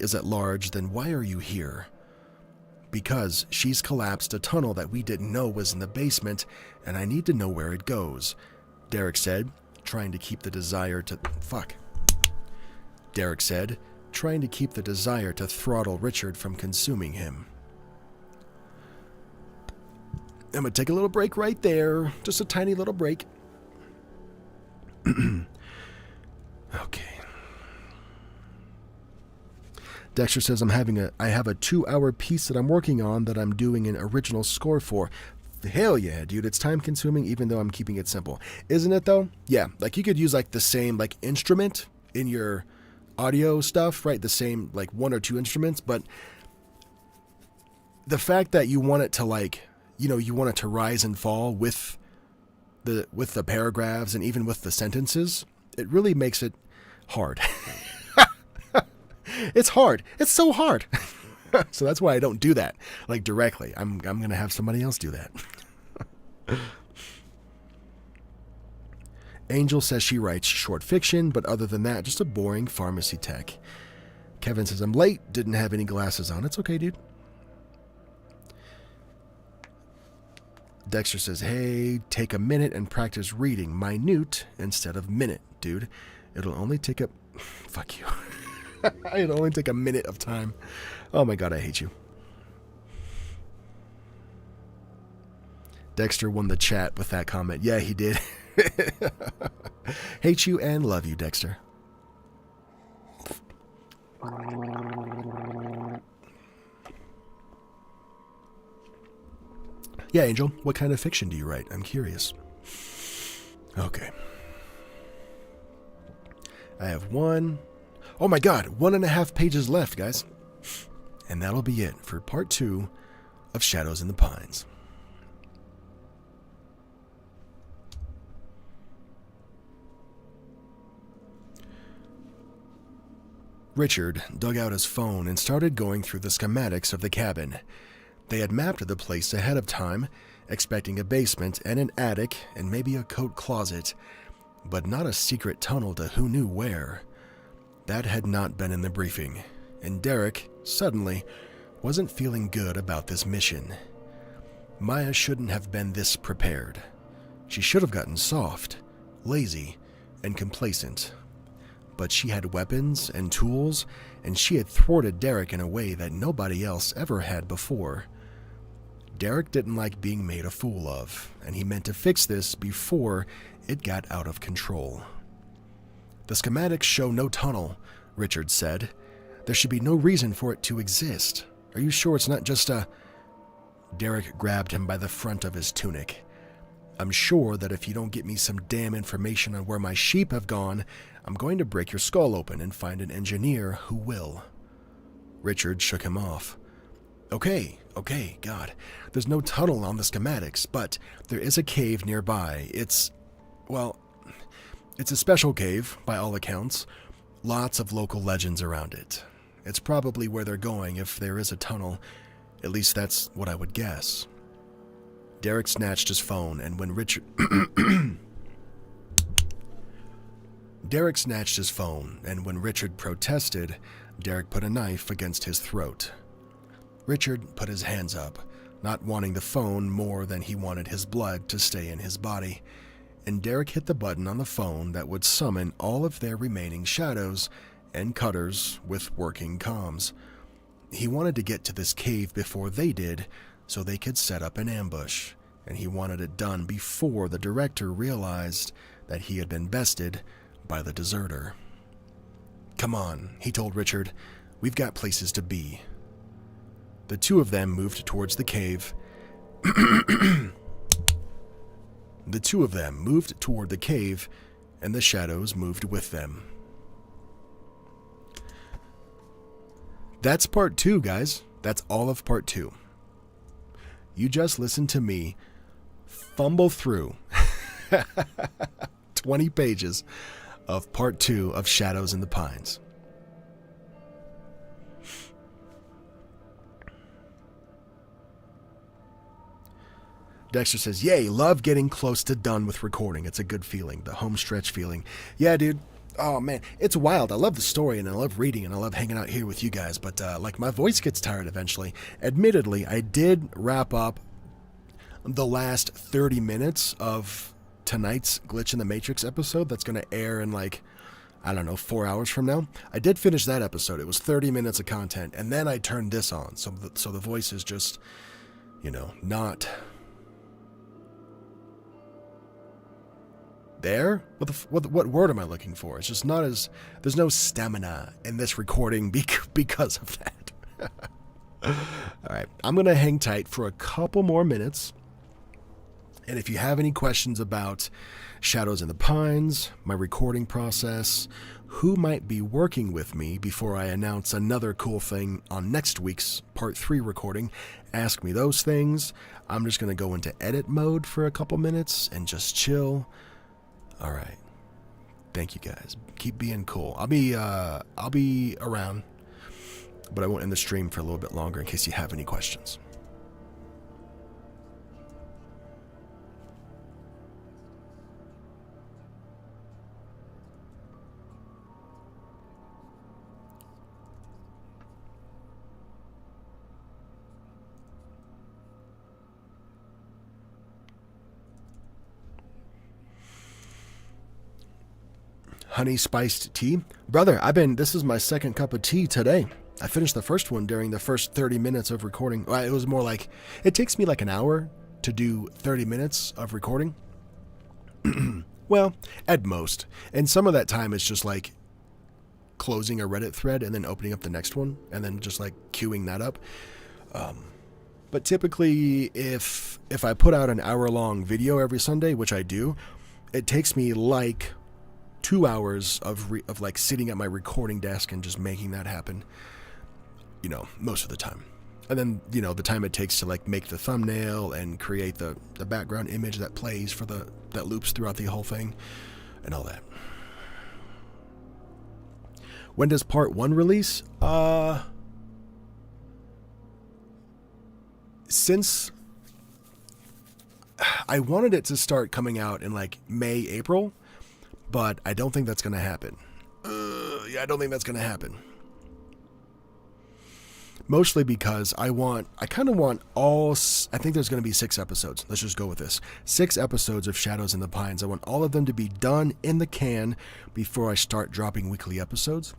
is at large, then why are you here? Because she's collapsed a tunnel that we didn't know was in the basement, and I need to know where it goes, Derek said, trying to keep the desire to... Derek said, trying to keep the desire to throttle Richard from consuming him. I'm going to take a little break right there. Just a tiny little break. Okay. Dexter says, I have a 2-hour piece that I'm working on that I'm doing an original score for. Hell yeah, dude. It's time consuming even though I'm keeping it simple. Isn't it though? Yeah. Like you could use like the same like instrument in your audio stuff, right? The same like 1 or 2 instruments, but the fact that you want it to like, you want it to rise and fall with the paragraphs and even with the sentences, it really makes it hard. It's hard. It's so hard. So that's why I don't do that like directly. I'm going to have somebody else do that. Angel says she writes short fiction, but other than that, just a boring pharmacy tech. Kevin says, I'm late, didn't have any glasses on. It's okay, dude. Dexter says, hey, take a minute and practice reading minute instead of minute, dude. It'll only take a... Fuck you. It'll only take a minute of time. Oh my god, I hate you. Dexter won the chat with that comment. Yeah, he did. Hate you and love you, Dexter. Yeah, Angel, what kind of fiction do you write? I'm curious. Okay. I have 1.5 pages left, guys. And that'll be it for part 2 of Shadows in the Pines. Richard dug out his phone and started going through the schematics of the cabin. They had mapped the place ahead of time, expecting a basement and an attic and maybe a coat closet, but not a secret tunnel to who knew where. That had not been in the briefing, and Derek, suddenly, wasn't feeling good about this mission. Maya shouldn't have been this prepared. She should have gotten soft, lazy, and complacent. But she had weapons and tools, and she had thwarted Derek in a way that nobody else ever had before. Derek didn't like being made a fool of, and he meant to fix this before it got out of control. The schematics show no tunnel, Richard said. There should be no reason for it to exist. Are you sure it's not just a... Derek grabbed him by the front of his tunic. I'm sure that if you don't get me some damn information on where my sheep have gone, I'm going to break your skull open and find an engineer who will. Richard shook him off. Okay, God. There's no tunnel on the schematics, but there is a cave nearby. It's a special cave, by all accounts. Lots of local legends around it. It's probably where they're going if there is a tunnel. At least that's what I would guess. Derek snatched his phone, and when Richard... protested, Derek put a knife against his throat. Richard put his hands up, not wanting the phone more than he wanted his blood to stay in his body, and Derek hit the button on the phone that would summon all of their remaining shadows and cutters with working comms. He wanted to get to this cave before they did, so they could set up an ambush, and he wanted it done before the director realized that he had been bested by the deserter. Come on, he told Richard. We've got places to be. The two of them moved towards the cave. The two of them moved toward the cave, and the shadows moved with them. That's part 2, guys. That's all of part 2. You just listened to me fumble through 20 pages of part 2 of Shadows in the Pines. Dexter says, yay, love getting close to done with recording. It's a good feeling, the home stretch feeling. Yeah, dude. Oh, man, it's wild. I love the story, and I love reading, and I love hanging out here with you guys, but, my voice gets tired eventually. Admittedly, I did wrap up the last 30 minutes of tonight's Glitch in the Matrix episode that's going to air in, 4 hours from now. I did finish that episode. It was 30 minutes of content, and then I turned this on, so the voice is just, not... there? What word am I looking for? It's just not as... There's no stamina in this recording because of that. Alright, I'm going to hang tight for a couple more minutes. And if you have any questions about Shadows in the Pines, my recording process, who might be working with me before I announce another cool thing on next week's Part 3 recording, ask me those things. I'm just going to go into edit mode for a couple minutes and just chill. All right. Thank you guys. Keep being cool. I'll be around, but I won't end the stream for a little bit longer in case you have any questions. Honey spiced tea. Brother, this is my second cup of tea today. I finished the first one during the first 30 minutes of recording. Well, it was more like, it takes me like an hour to do 30 minutes of recording. Well, at most. And some of that time is just like closing a Reddit thread and then opening up the next one and then just like queuing that up. But typically, if I put out an hour-long video every Sunday, which I do, it takes me like 2 hours of like sitting at my recording desk and just making that happen, most of the time. And then, the time it takes to like make the thumbnail and create the background image that plays for that loops throughout the whole thing and all that. When does part 1 release? Since I wanted it to start coming out in like May, April, but I don't think that's going to happen. I don't think that's going to happen. Mostly because I kind of want I think there's going to be 6 episodes. Let's just go with this. 6 episodes of Shadows in the Pines. I want all of them to be done in the can before I start dropping weekly episodes.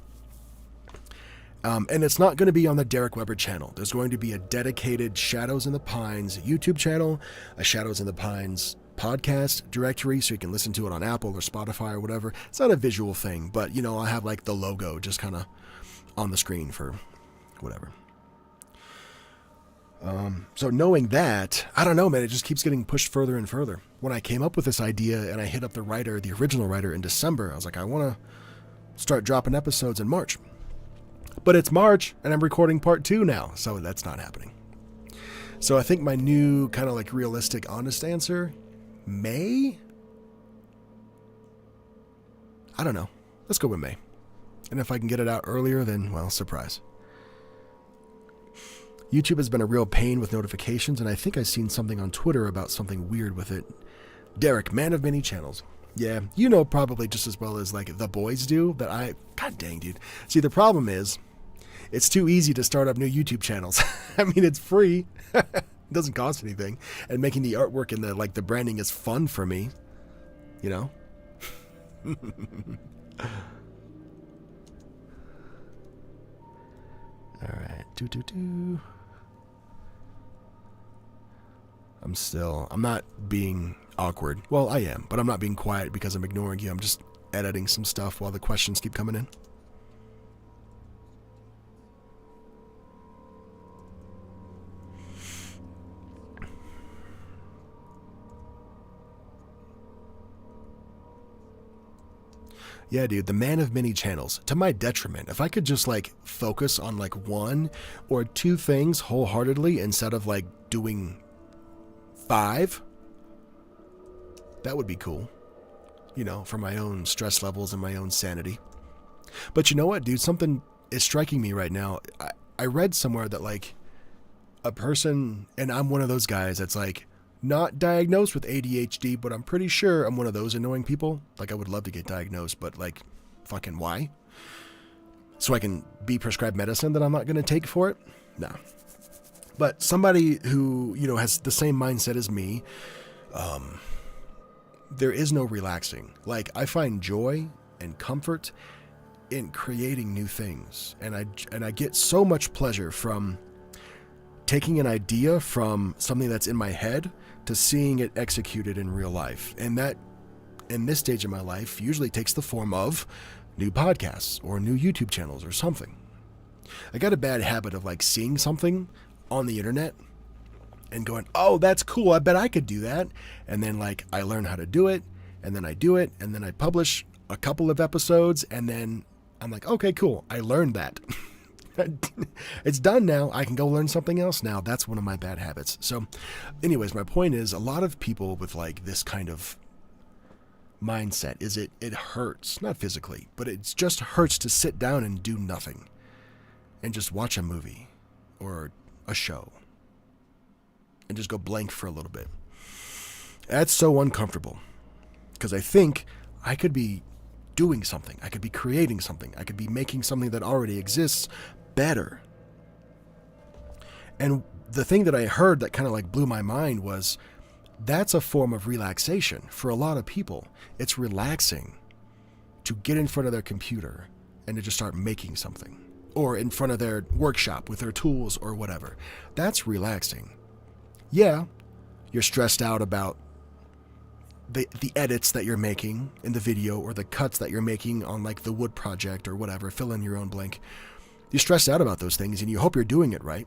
And it's not going to be on the Derek Weber channel. There's going to be a dedicated Shadows in the Pines YouTube channel, a Shadows in the Pines podcast directory, so you can listen to it on Apple or Spotify or whatever. It's not a visual thing, but I'll have like the logo just kind of on the screen for whatever. So knowing that, I don't know, man, it just keeps getting pushed further and further. When I came up with this idea and I hit up the original writer in December, I was like, I want to start dropping episodes in March. But it's March and I'm recording part 2 now, so that's not happening. So I think my new kind of like realistic, honest answer, May? I don't know. Let's go with May. And if I can get it out earlier, then, well, surprise. YouTube has been a real pain with notifications, and I think I've seen something on Twitter about something weird with it. Derek, man of many channels. Yeah, probably just as well as like the boys do, that God dang, dude. See, the problem is, it's too easy to start up new YouTube channels. I mean, it's free. It doesn't cost anything. And making the artwork and the branding is fun for me. All right. I'm not being awkward. Well, I am, but I'm not being quiet because I'm ignoring you. I'm just editing some stuff while the questions keep coming in. Yeah, dude, the man of many channels. To my detriment. If I could just like focus on like one or two things wholeheartedly instead of like doing 5, that would be cool. You know, for my own stress levels and my own sanity. But you know what, dude? Something is striking me right now. I read somewhere that like a person, and I'm one of those guys that's like not diagnosed with ADHD, but I'm pretty sure I'm one of those annoying people. Like I would love to get diagnosed, but like fucking why? So I can be prescribed medicine that I'm not going to take for it? No. But somebody who, you know, has the same mindset as me, there is no relaxing. Like I find joy and comfort in creating new things. And I get so much pleasure from taking an idea from something that's in my head to seeing it executed in real life. And that, in this stage of my life, usually takes the form of new podcasts or new YouTube channels or something. I got a bad habit of like seeing something on the internet and going, oh, that's cool, I bet I could do that. And then like I learn how to do it, and then I do it, and then I publish a couple of episodes, and then I'm like, okay, cool, I learned that. It's done now. I can go learn something else now. That's one of my bad habits. So anyways, my point is a lot of people with like this kind of mindset is it hurts, not physically, but it just hurts to sit down and do nothing and just watch a movie or a show and just go blank for a little bit. That's so uncomfortable because I think I could be doing something. I could be creating something. I could be making something that already exists better. And the thing that I heard that kind of like blew my mind was that's a form of relaxation for a lot of people. It's relaxing to get in front of their computer and to just start making something, or in front of their workshop with their tools or whatever. That's relaxing. Yeah, you're stressed out about the edits that you're making in the video or the cuts that you're making on like the wood project or whatever, fill in your own blank. You're stressed out about those things and you hope you're doing it right.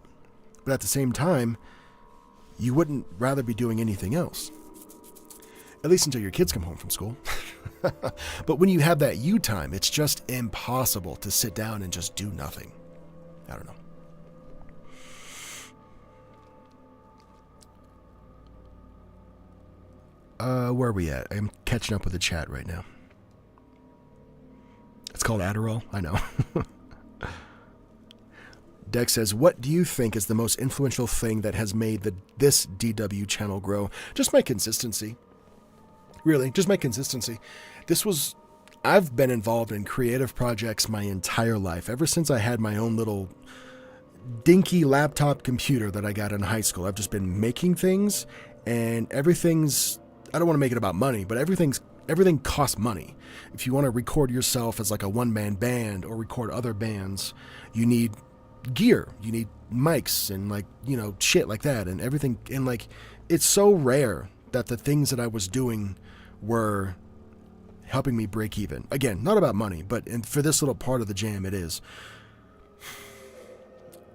But at the same time, you wouldn't rather be doing anything else. At least until your kids come home from school. But when you have that you time, it's just impossible to sit down and just do nothing. I don't know. Where are we at? I'm catching up with the chat right now. It's called Adderall. I know. Dex says, what do you think is the most influential thing that has made this DW channel grow? Just my consistency. Really, just my consistency. I've been involved in creative projects my entire life, ever since I had my own little dinky laptop computer that I got in high school. I've just been making things, and I don't want to make it about money, but everything costs money. If you want to record yourself as like a one-man band or record other bands, you need gear, you need mics and like, you know, shit like that and everything. And like, it's so rare that the things that I was doing were helping me break even. Again, not about money, but for this little part of the jam, it is.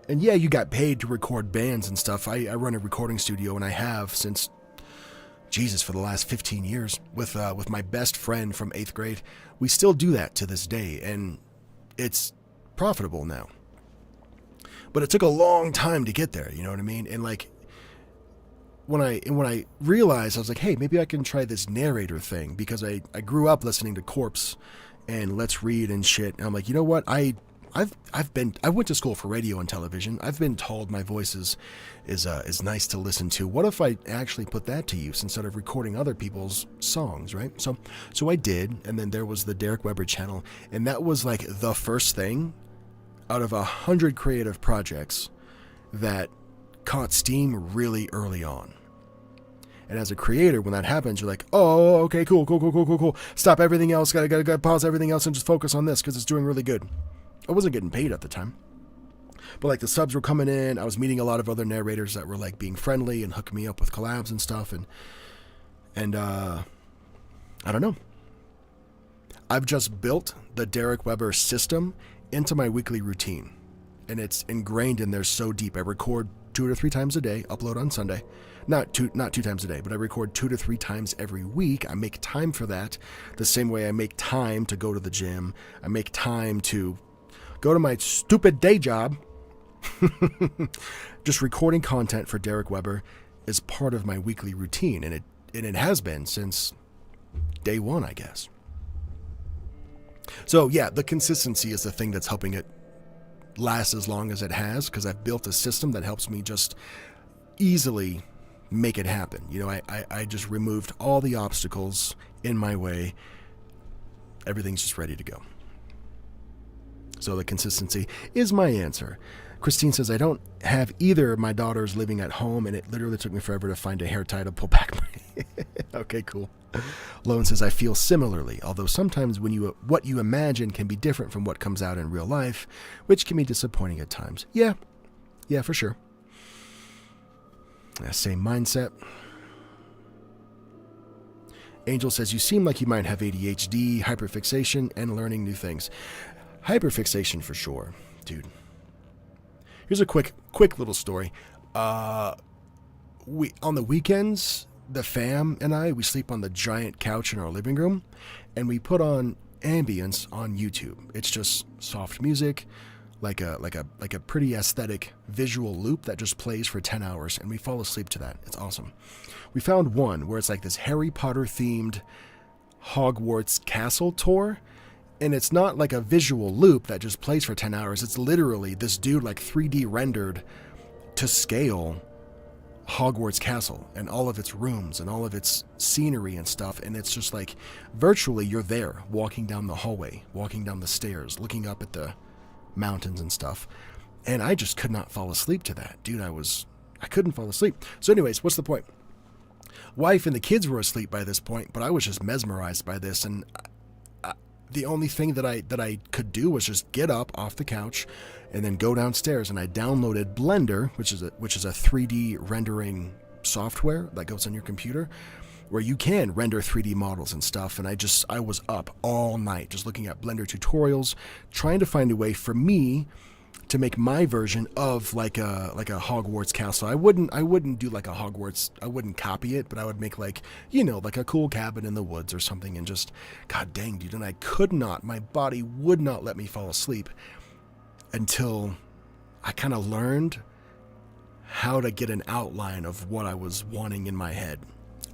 And yeah, you got paid to record bands and stuff. I run a recording studio, and I have since, Jesus, for the last 15 years with my best friend from 8th grade. We still do that to this day, and it's profitable now. But it took a long time to get there, you know what I mean? And like, when I realized, I was like, hey, maybe I can try this narrator thing, because I grew up listening to Corpse and Let's Read and shit. And I'm like, you know what? I went to school for radio and television. I've been told my voice is nice to listen to. What if I actually put that to use instead of recording other people's songs, right? So I did, and then there was the Derek Weber channel, and that was like the first thing out of 100 creative projects that caught steam really early on. And as a creator, when that happens, you're like, oh, okay, cool. Stop everything else. Gotta pause everything else and just focus on this because it's doing really good. I wasn't getting paid at the time, but like the subs were coming in. I was meeting a lot of other narrators that were like being friendly and hooking me up with collabs and stuff. And I don't know. I've just built the Derek Weber system into my weekly routine, and it's ingrained in there so deep. I record 2 to 3 times a day, upload on Sunday. Not two times a day, but I record 2 to 3 times every week. I make time for that the same way I make time to go to the gym. I make time to go to my stupid day job. Just recording content for Derek Weber is part of my weekly routine, and it has been since day one, I guess. So yeah, the consistency is the thing that's helping it last as long as it has, because I've built a system that helps me just easily make it happen. You know, I just removed all the obstacles in my way. Everything's just ready to go. So the consistency is my answer. Christine says, I don't have either of my daughters living at home, and it literally took me forever to find a hair tie to pull back my... Okay, cool. Lone says, I feel similarly, although sometimes what you imagine can be different from what comes out in real life, which can be disappointing at times. Yeah, for sure. Same mindset. Angel says, you seem like you might have ADHD, hyperfixation, and learning new things. Hyperfixation for sure, dude. Here's a quick little story. On the weekends, the fam and I, we sleep on the giant couch in our living room, and we put on ambience on YouTube. It's just soft music, like a pretty aesthetic visual loop that just plays for 10 hours, and we fall asleep to that. It's awesome. We found one where it's like this Harry Potter themed Hogwarts castle tour. And it's not like a visual loop that just plays for 10 hours. It's literally this dude like 3D rendered to scale Hogwarts Castle and all of its rooms and all of its scenery and stuff. And it's just like virtually you're there walking down the hallway, walking down the stairs, looking up at the mountains and stuff. And I just could not fall asleep to that. Dude, I couldn't fall asleep. So anyways, what's the point? Wife and the kids were asleep by this point, but I was just mesmerized by this. And the only thing that I could do was just get up off the couch and then go downstairs, and I downloaded Blender, which is a 3D rendering software that goes on your computer where you can render 3D models and stuff. And I was up all night just looking at Blender tutorials, trying to find a way for me to make my version of like a Hogwarts castle. I wouldn't do like a Hogwarts. I wouldn't copy it, but I would make like a cool cabin in the woods or something. And just, god dang, dude. And I could not. My body would not let me fall asleep until I kind of learned how to get an outline of what I was wanting in my head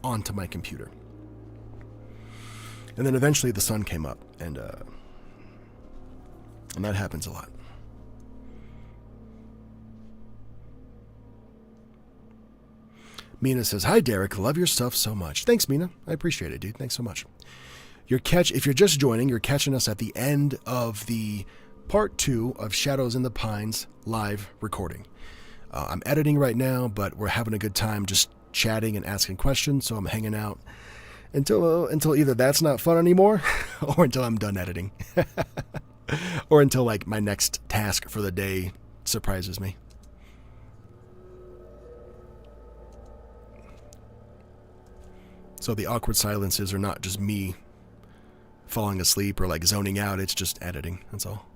onto my computer. And then eventually the sun came up, and that happens a lot. Mina says, hi, Derek. Love your stuff so much. Thanks, Mina. I appreciate it, dude. Thanks so much. If you're just joining, you're catching us at the end of the part 2 of Shadows in the Pines live recording. I'm editing right now, but we're having a good time just chatting and asking questions, so I'm hanging out until either that's not fun anymore or until I'm done editing or until like my next task for the day surprises me. So the awkward silences are not just me falling asleep or like zoning out. It's just editing. That's all.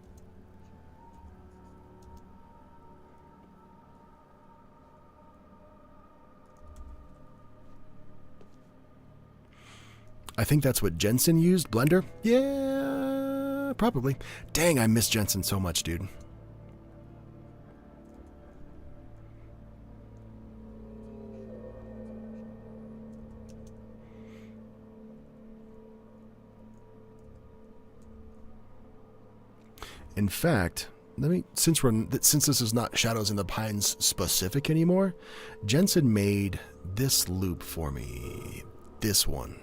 I think that's what Jensen used. Blender? Yeah, probably. Dang, I miss Jensen so much, dude. In fact, since this is not Shadows in the Pines specific anymore, Jensen made this loop for me. This one.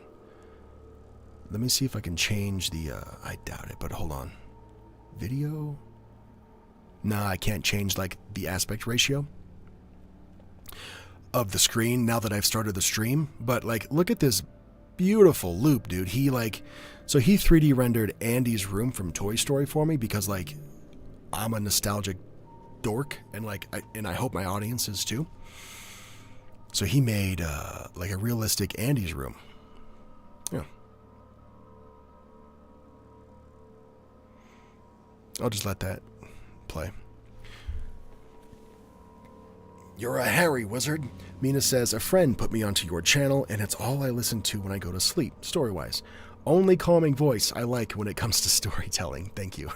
Let me see if I can change the. I doubt it, but hold on. Video. Nah, I can't change like the aspect ratio of the screen now that I've started the stream. But like, look at this beautiful loop, dude. He 3D rendered Andy's room from Toy Story for me because like I'm a nostalgic dork, and I hope my audience is too. So he made like a realistic Andy's room. Yeah. I'll just let that play. You're a hairy wizard. Mina says, a friend put me onto your channel, and it's all I listen to when I go to sleep, story-wise. Only calming voice I like when it comes to storytelling. Thank you.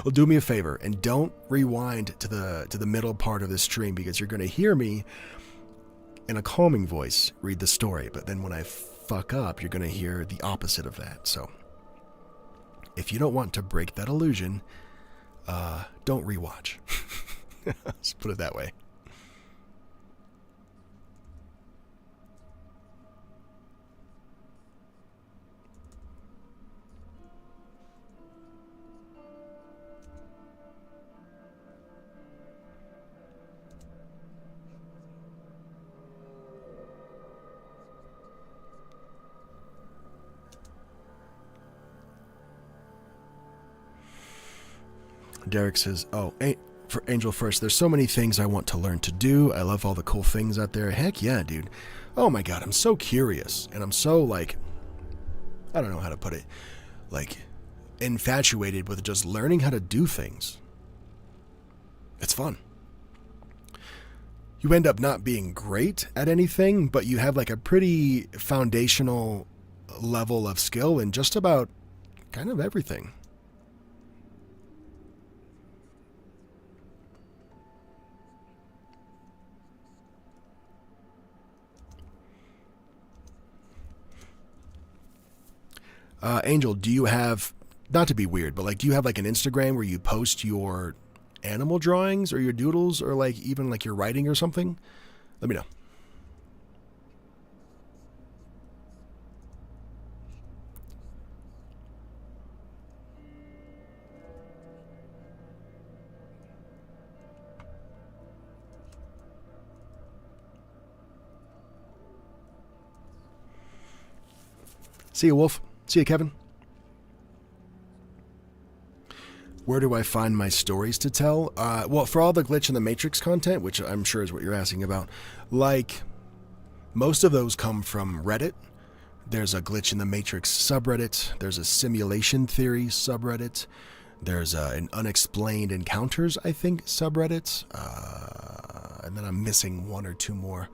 Well, do me a favor and don't rewind to the middle part of this stream, because you're going to hear me in a calming voice read the story, but then when I fuck up, you're going to hear the opposite of that. So if you don't want to break that illusion, don't rewatch. Let's put it that way. Derek says, oh, for Angel first, there's so many things I want to learn to do. I love all the cool things out there. Heck yeah, dude. Oh my God, I'm so curious. And I'm so, like, I don't know how to put it, like, infatuated with just learning how to do things. It's fun. You end up not being great at anything, but you have, like, a pretty foundational level of skill in just about kind of everything. Angel, do you have, not to be weird, but like, do you have like an Instagram where you post your animal drawings or your doodles or like even like your writing or something? Let me know. See you, Wolf. See you, Kevin. Where do I find my stories to tell? Well, for all the Glitch in the Matrix content, which I'm sure is what you're asking about, like, most of those come from Reddit. There's a Glitch in the Matrix subreddit. There's a simulation theory subreddit. There's an unexplained encounters, I think, subreddit. And then I'm missing one or two more.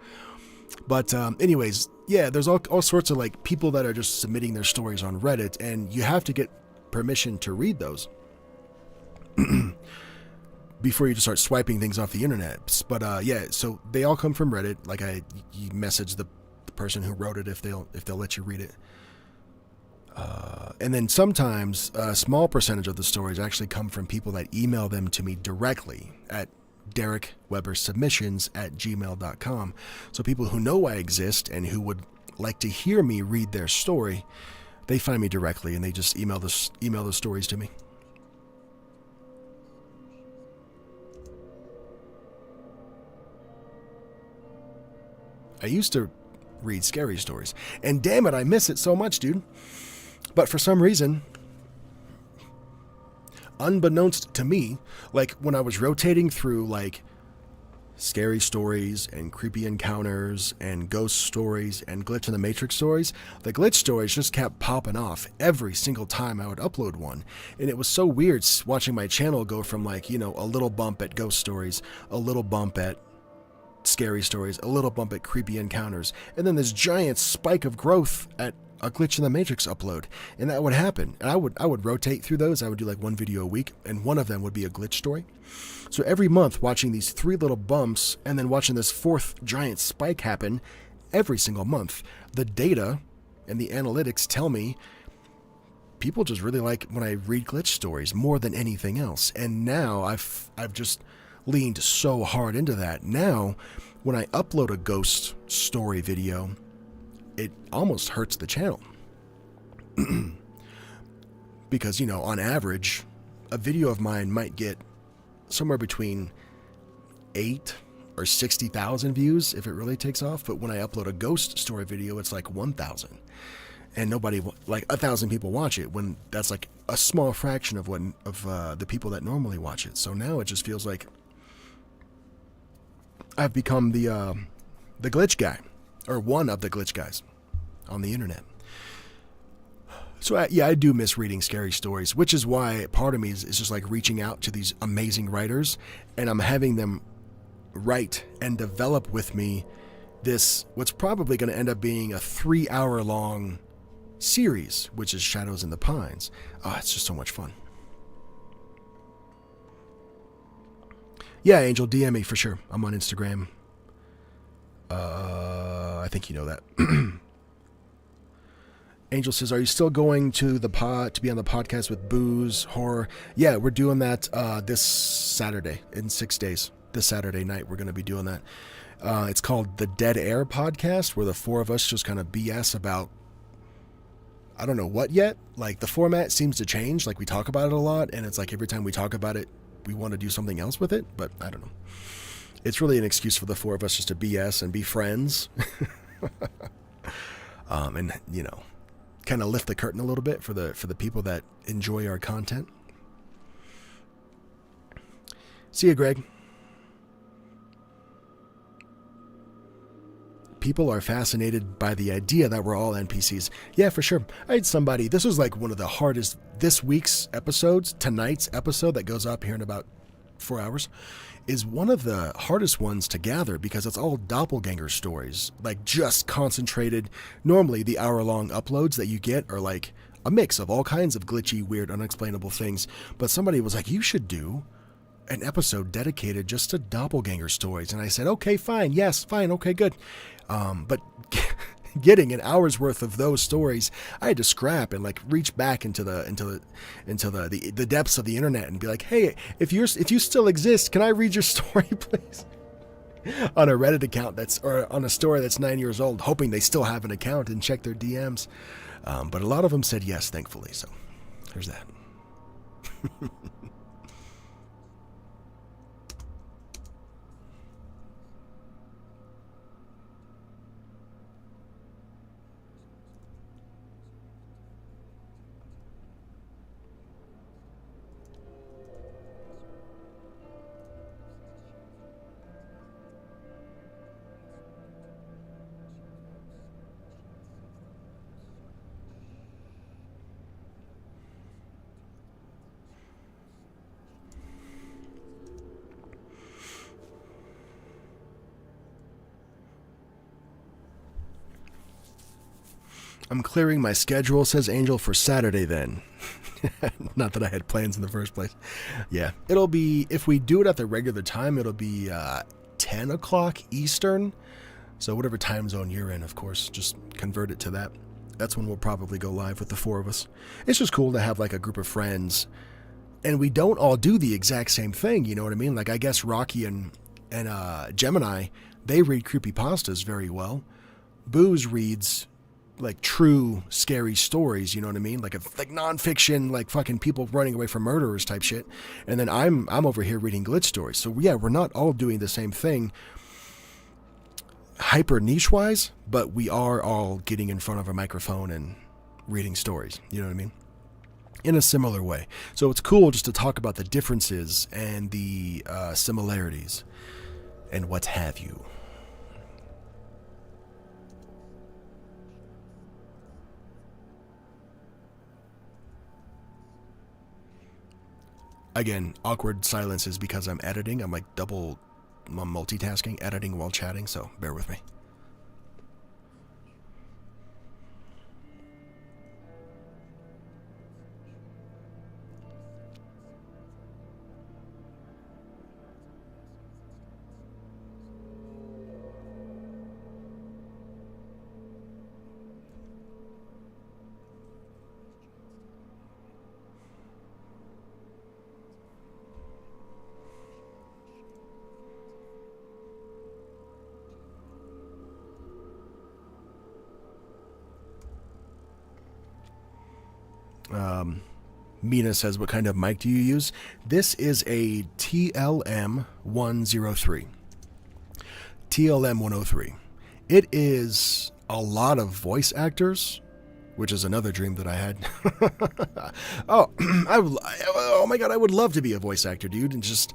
But anyways, yeah, there's all sorts of like people that are just submitting their stories on Reddit, and you have to get permission to read those before you just start swiping things off the internet. But yeah, so they all come from Reddit. Like you message the person who wrote it if they'll let you read it. And then sometimes a small percentage of the stories actually come from people that email them to me directly at DerekWeberSubmissions@gmail.com. So people who know I exist and who would like to hear me read their story, they find me directly and they just email the stories to me. I used to read scary stories, and damn it, I miss it so much, dude. But for some reason, unbeknownst to me, like when I was rotating through like scary stories and creepy encounters and ghost stories and Glitch in the Matrix stories, the glitch stories just kept popping off every single time I would upload one. And it was so weird watching my channel go from like, you know, a little bump at ghost stories, a little bump at scary stories, a little bump at creepy encounters, and then this giant spike of growth at a Glitch in the Matrix upload. And that would happen. And I would rotate through those. I would do like one video a week, and one of them would be a glitch story. So every month, watching these 3 little bumps and then watching this 4th giant spike happen every single month, the data and the analytics tell me people just really like when I read glitch stories more than anything else. And now I've just leaned so hard into that. Now, when I upload a ghost story video, it almost hurts the channel. Because, you know, on average, a video of mine might get somewhere between 8 or 60,000 views if it really takes off. But when I upload a ghost story video, it's like 1,000. And nobody, like 1,000 people watch it, when that's like a small fraction of the people that normally watch it. So now it just feels like I've become the glitch guy, or one of the glitch guys on the internet. So I do miss reading scary stories, which is why part of me is just like reaching out to these amazing writers, and I'm having them write and develop with me this, what's probably going to end up being a 3-hour long series, which is Shadows in the Pines. Oh, it's just so much fun. Yeah, Angel, DM me for sure. I'm on Instagram. I think you know that. Angel says, "Are you still going to the pod to be on the podcast with Booze Horror?" Yeah, we're doing that this Saturday in 6 days. This Saturday night, we're going to be doing that. It's called the Dead Air Podcast, where the four of us just kind of BS about, I don't know what yet. Like, the format seems to change. Like, we talk about it a lot, and it's like every time we talk about it, we want to do something else with it. But I don't know. It's really an excuse for the four of us just to BS and be friends, and kind of lift the curtain a little bit for the people that enjoy our content. See you, Greg. People are fascinated by the idea that we're all NPCs. Yeah, for sure. I had somebody, this was like one of the hardest, this week's episodes, tonight's episode that goes up here in about 4 hours, is one of the hardest ones to gather because it's all doppelganger stories, like just concentrated. Normally the hour-long uploads that you get are like a mix of all kinds of glitchy, weird, unexplainable things. But somebody was like, you should do an episode dedicated just to doppelganger stories. And I said, okay, fine. Yes, fine. Okay, good. But getting an hour's worth of those stories, I had to scrap and like reach back into the depths of the internet and be like, hey, if you still exist, can I read your story, please? On a Reddit account or on a story that's 9 years old, hoping they still have an account and check their DMs. But a lot of them said yes, thankfully. So there's that. I'm clearing my schedule, says Angel, for Saturday then. Not that I had plans in the first place. Yeah, it'll be, if we do it at the regular time, it'll be 10 o'clock Eastern. So whatever time zone you're in, of course, just convert it to that. That's when we'll probably go live with the four of us. It's just cool to have like a group of friends. And we don't all do the exact same thing, you know what I mean? Like, I guess Rocky and Gemini, they read creepypastas very well. Booze reads like true scary stories, you know what I mean? Like nonfiction, like fucking people running away from murderers type shit. And then I'm over here reading glitch stories. So yeah, we're not all doing the same thing hyper niche wise, but we are all getting in front of a microphone and reading stories, you know what I mean? In a similar way. So it's cool just to talk about the differences and the similarities and what have you. Again, awkward silences because I'm editing. I'm multitasking, editing while chatting, so bear with me. Mina says, what kind of mic do you use? This is a TLM 103. TLM 103. It is a lot of voice actors, which is another dream that I had. Oh my God, I would love to be a voice actor, dude, and just,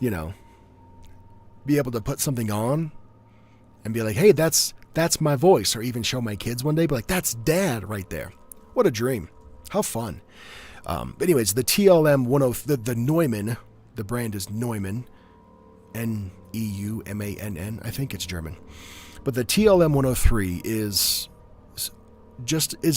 be able to put something on and be like, hey, that's my voice, or even show my kids one day, be like, that's Dad right there. What a dream. How fun. Anyways, the TLM 103, the Neumann, the brand is Neumann, Neumann. I think it's German. But the TLM 103 is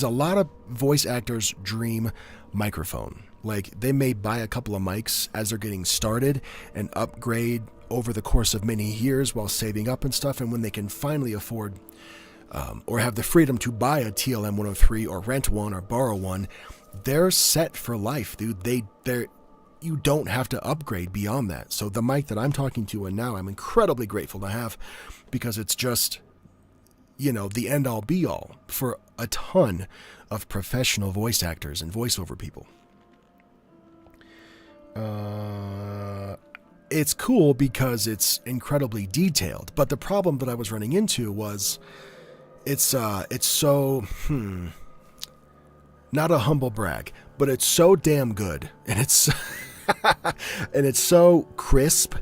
a lot of voice actors' dream microphone. Like, they may buy a couple of mics as they're getting started and upgrade over the course of many years while saving up and stuff. And when they can finally afford or have the freedom to buy a TLM 103 or rent one or borrow one, they're set for life, dude. You don't have to upgrade beyond that. So the mic that I'm talking to and now I'm incredibly grateful to have, because it's just, the end all be all for a ton of professional voice actors and voiceover people. It's cool because it's incredibly detailed, but the problem that I was running into was it's so, not a humble brag, but it's so damn good, and it's and it's so crisp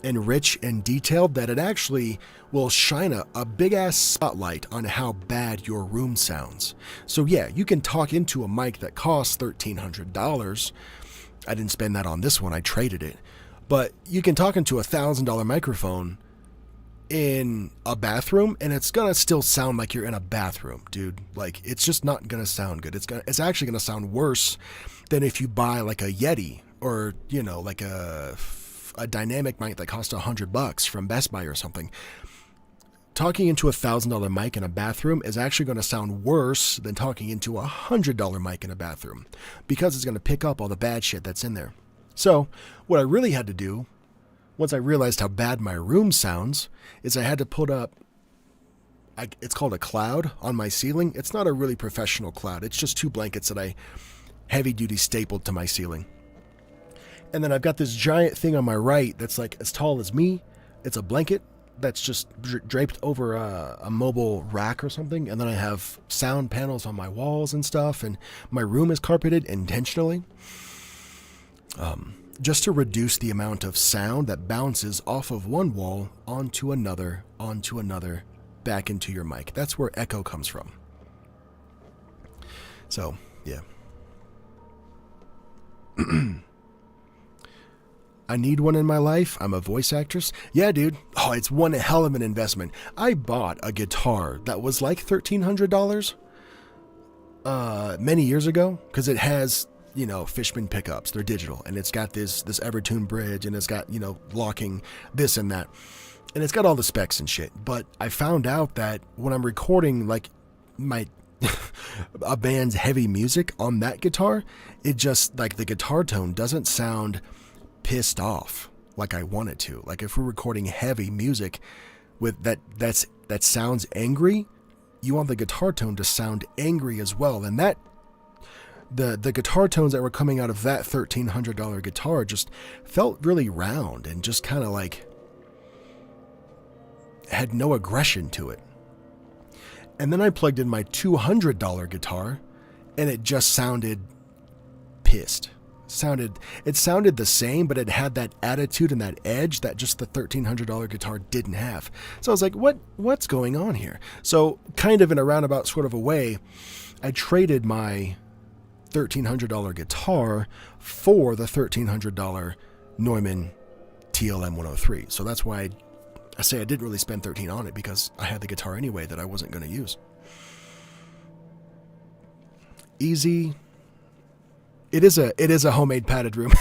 and rich and detailed that it actually will shine a big ass spotlight on how bad your room sounds. So yeah, you can talk into a mic that costs $1,300. I didn't spend that on this one, I traded it. But you can talk into $1,000 microphone in a bathroom, and it's gonna still sound like you're in a bathroom, dude. Like, it's just not gonna sound good. It's actually gonna sound worse than if you buy like a Yeti or like a dynamic mic that costs $100 from Best Buy or something. Talking into $1,000 mic in a bathroom is actually going to sound worse than talking into a $100 mic in a bathroom, because it's going to pick up all the bad shit that's in there. So what I really had to do, once I realized how bad my room sounds, is I had to put up, it's called a cloud on my ceiling. It's not a really professional cloud. It's just 2 blankets that I heavy duty stapled to my ceiling. And then I've got this giant thing on my right that's like as tall as me. It's a blanket that's just draped over a mobile rack or something. And then I have sound panels on my walls and stuff. And my room is carpeted intentionally, just to reduce the amount of sound that bounces off of one wall onto another, back into your mic. That's where echo comes from. So, yeah. I need one in my life. I'm a voice actress. Yeah, dude. Oh, it's one hell of an investment. I bought a guitar that was like $1,300 many years ago, because it has, Fishman pickups. They're digital, and it's got this Evertune bridge, and it's got, locking this and that. And it's got all the specs and shit. But I found out that when I'm recording like my a band's heavy music on that guitar, it just, like, the guitar tone doesn't sound pissed off like I want it to. Like, if we're recording heavy music with that sounds angry, you want the guitar tone to sound angry as well. And that the guitar tones that were coming out of that $1,300 guitar just felt really round and just kind of like had no aggression to it. And then I plugged in my $200 guitar, and it just sounded pissed. It sounded the same, but it had that attitude and that edge that just the $1,300 guitar didn't have. So I was like, what's going on here? So kind of in a roundabout sort of a way, I traded my $1,300 guitar for the $1,300 Neumann TLM 103. So that's why I say I didn't really spend $13 on it, because I had the guitar anyway that I wasn't going to use. Easy. It is a homemade padded room.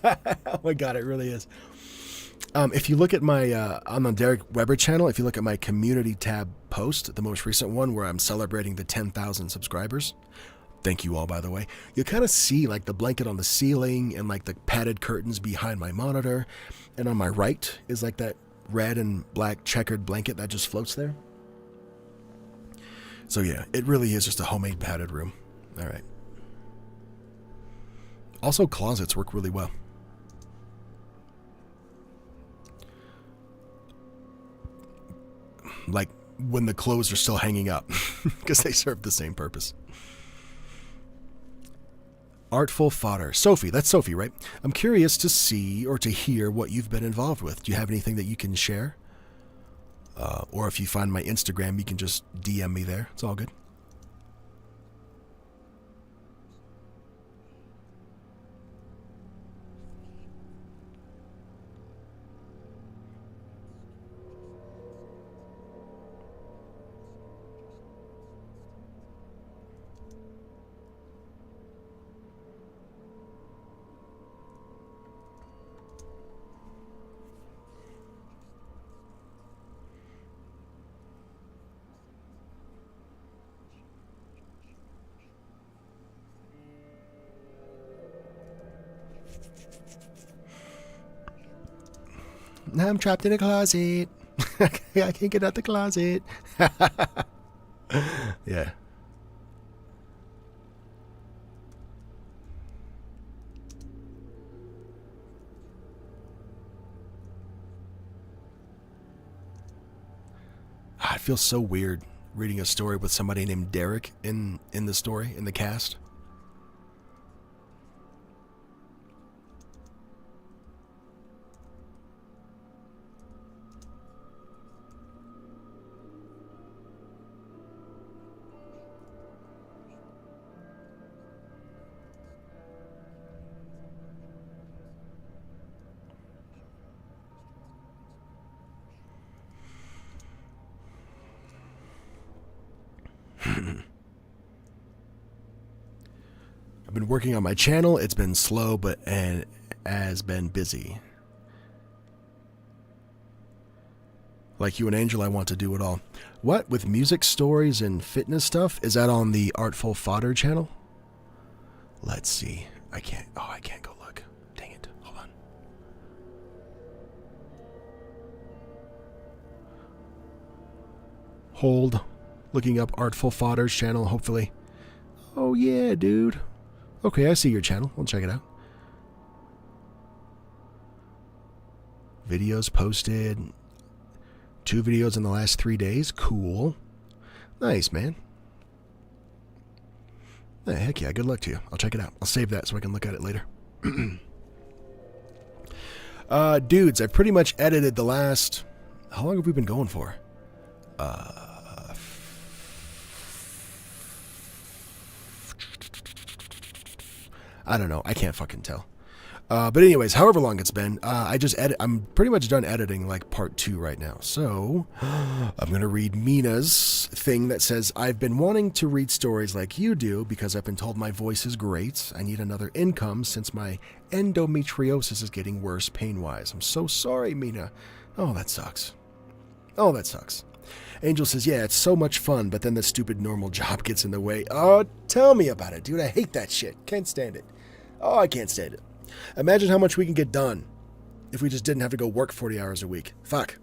Oh my God, it really is. If you look at my, on the Derek Weber channel, if you look at my community tab post, the most recent one where I'm celebrating the 10,000 subscribers, thank you all, by the way, you kind of see like the blanket on the ceiling and like the padded curtains behind my monitor. And on my right is like that red and black checkered blanket that just floats there. So yeah, it really is just a homemade padded room. All right. Also, closets work really well. Like when the clothes are still hanging up, because they serve the same purpose. Artful fodder. Sophie, that's Sophie, right? I'm curious to see or to hear what you've been involved with. Do you have anything that you can share? Or if you find my Instagram, you can just DM me there. It's all good. Now I'm trapped in a closet. I can't get out the closet. Yeah. I feel so weird reading a story with somebody named Derek in the story, in the cast. I've been working on my channel. It's been slow, but and has been busy. Like you and Angel, I want to do it all. What? With music stories and fitness stuff? Is that on the Artful Fodder channel? Let's see. I can't go look. Dang it. Hold on. Hold. Looking up Artful Fodder's channel, hopefully. Oh yeah, dude. Okay, I see your channel. We'll check it out. Videos posted. 2 videos in the last 3 days. Cool. Nice, man. Hey, heck yeah, good luck to you. I'll check it out. I'll save that so I can look at it later. Dudes, I've pretty much edited the last... How long have we been going for? I don't know. I can't fucking tell. But anyways, however long it's been, I'm pretty much done editing like part 2 right now. So I'm going to read Mina's thing that says, I've been wanting to read stories like you do because I've been told my voice is great. I need another income since my endometriosis is getting worse pain-wise. I'm so sorry, Mina. Oh, that sucks. Oh, that sucks. Angel says, yeah, it's so much fun, but then the stupid normal job gets in the way. Oh, tell me about it, dude. I hate that shit. Can't stand it. Oh, I can't stand it. Imagine how much we can get done if we just didn't have to go work 40 hours a week. Fuck.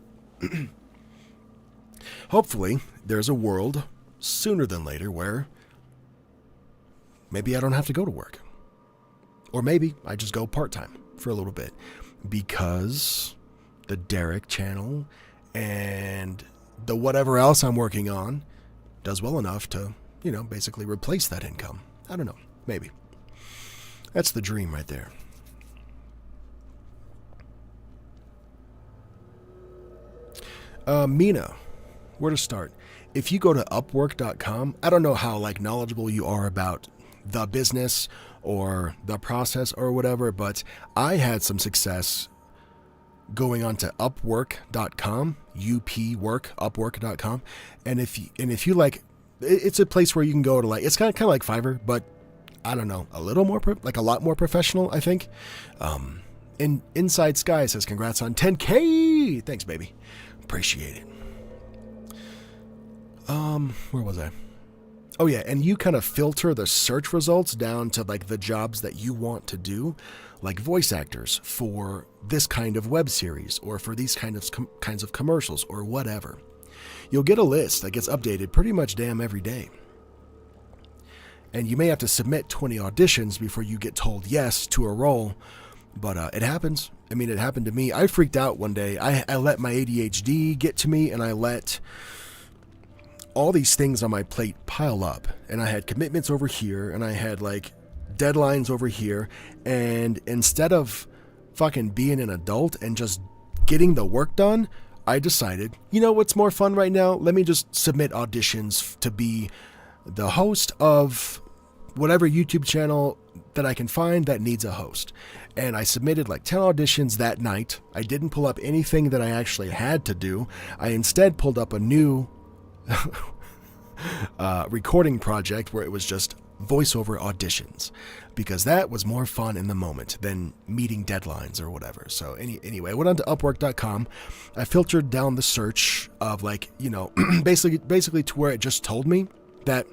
Hopefully, there's a world sooner than later where maybe I don't have to go to work. Or maybe I just go part-time for a little bit because the Derek channel and the whatever else I'm working on does well enough to, basically replace that income. I don't know. Maybe. That's the dream right there. Mina, where to start? If you go to Upwork.com, I don't know how knowledgeable you are about the business or the process or whatever, but I had some success going on to Upwork.com, Upwork.com, and if you like, it's a place where you can go to it's kind of like Fiverr, but I don't know, a little more, a lot more professional, I think. And Inside Sky says, congrats on 10K. Thanks, baby. Appreciate it. Where was I? Oh yeah, and you kind of filter the search results down to the jobs that you want to do, like voice actors for this kind of web series or for these kinds of commercials or whatever. You'll get a list that gets updated pretty much damn every day. And you may have to submit 20 auditions before you get told yes to a role, but it happens. I mean, it happened to me. I freaked out one day. I let my ADHD get to me, and I let all these things on my plate pile up. And I had commitments over here, and I had deadlines over here. And instead of fucking being an adult and just getting the work done, I decided, what's more fun right now? Let me just submit auditions to be the host of whatever YouTube channel that I can find that needs a host. And I submitted 10 auditions that night. I didn't pull up anything that I actually had to do. I instead pulled up a new recording project where it was just voiceover auditions, because that was more fun in the moment than meeting deadlines or whatever. So anyway, I went on to Upwork.com. I filtered down the search of basically to where it just told me that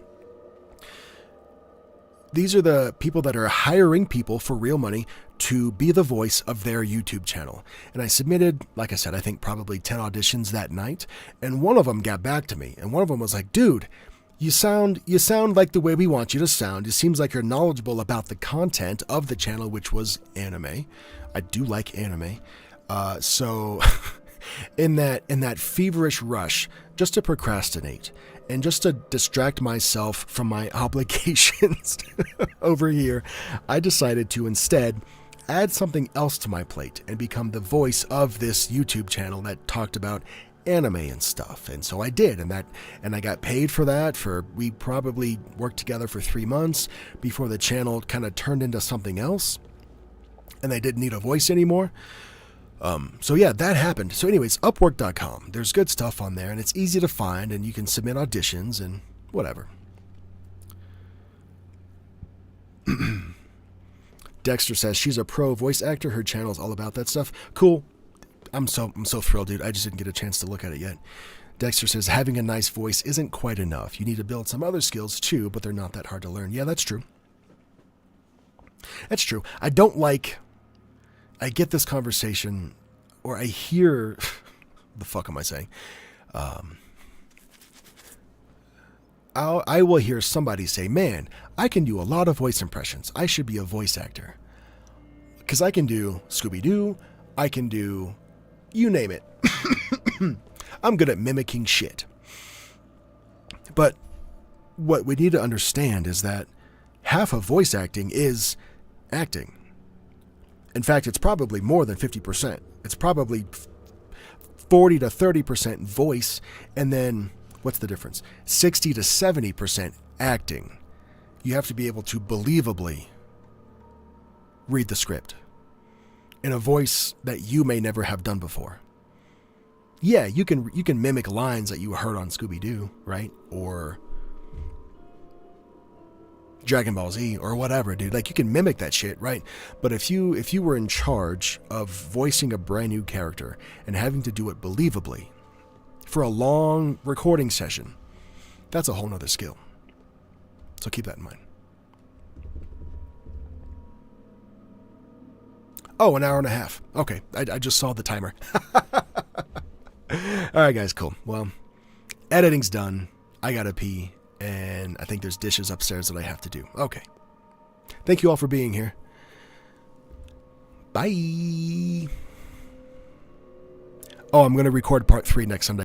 These are the people that are hiring people for real money to be the voice of their YouTube channel. And I submitted, like I said, I think probably 10 auditions that night. And one of them got back to me. And one of them was like, dude, you sound like the way we want you to sound. It seems like you're knowledgeable about the content of the channel, which was anime. I do like anime. So in that feverish rush just to procrastinate and just to distract myself from my obligations over here, I decided to instead add something else to my plate and become the voice of this YouTube channel that talked about anime and stuff. And so I did, and I got paid for that. We probably worked together for 3 months before the channel kind of turned into something else and I didn't need a voice anymore. So yeah, that happened. So anyways, Upwork.com. There's good stuff on there, and it's easy to find, and you can submit auditions and whatever. Dexter says she's a pro voice actor. Her channel's all about that stuff. Cool. I'm so thrilled, dude. I just didn't get a chance to look at it yet. Dexter says having a nice voice isn't quite enough. You need to build some other skills too, but they're not that hard to learn. Yeah, that's true. That's true. I get this conversation, or I hear, the fuck am I saying? I will hear somebody say, man, I can do a lot of voice impressions. I should be a voice actor. Because I can do Scooby-Doo. I can do, you name it. I'm good at mimicking shit. But what we need to understand is that half of voice acting is acting. In fact, it's probably more than 50%. It's probably 40 to 30% voice, and then, what's the difference? 60 to 70% acting. You have to be able to believably read the script in a voice that you may never have done before. Yeah, you can mimic lines that you heard on Scooby-Doo, right? Or Dragon Ball Z or whatever, dude. Like, you can mimic that shit, right? But if you were in charge of voicing a brand new character and having to do it believably for a long recording session, that's a whole nother skill. So keep that in mind. Oh, an hour and a half. Okay, I just saw the timer. All right, guys, cool. Well, editing's done. I gotta pee. And I think there's dishes upstairs that I have to do. Okay. Thank you all for being here. Bye. Oh, I'm going to record part 3 next Sunday.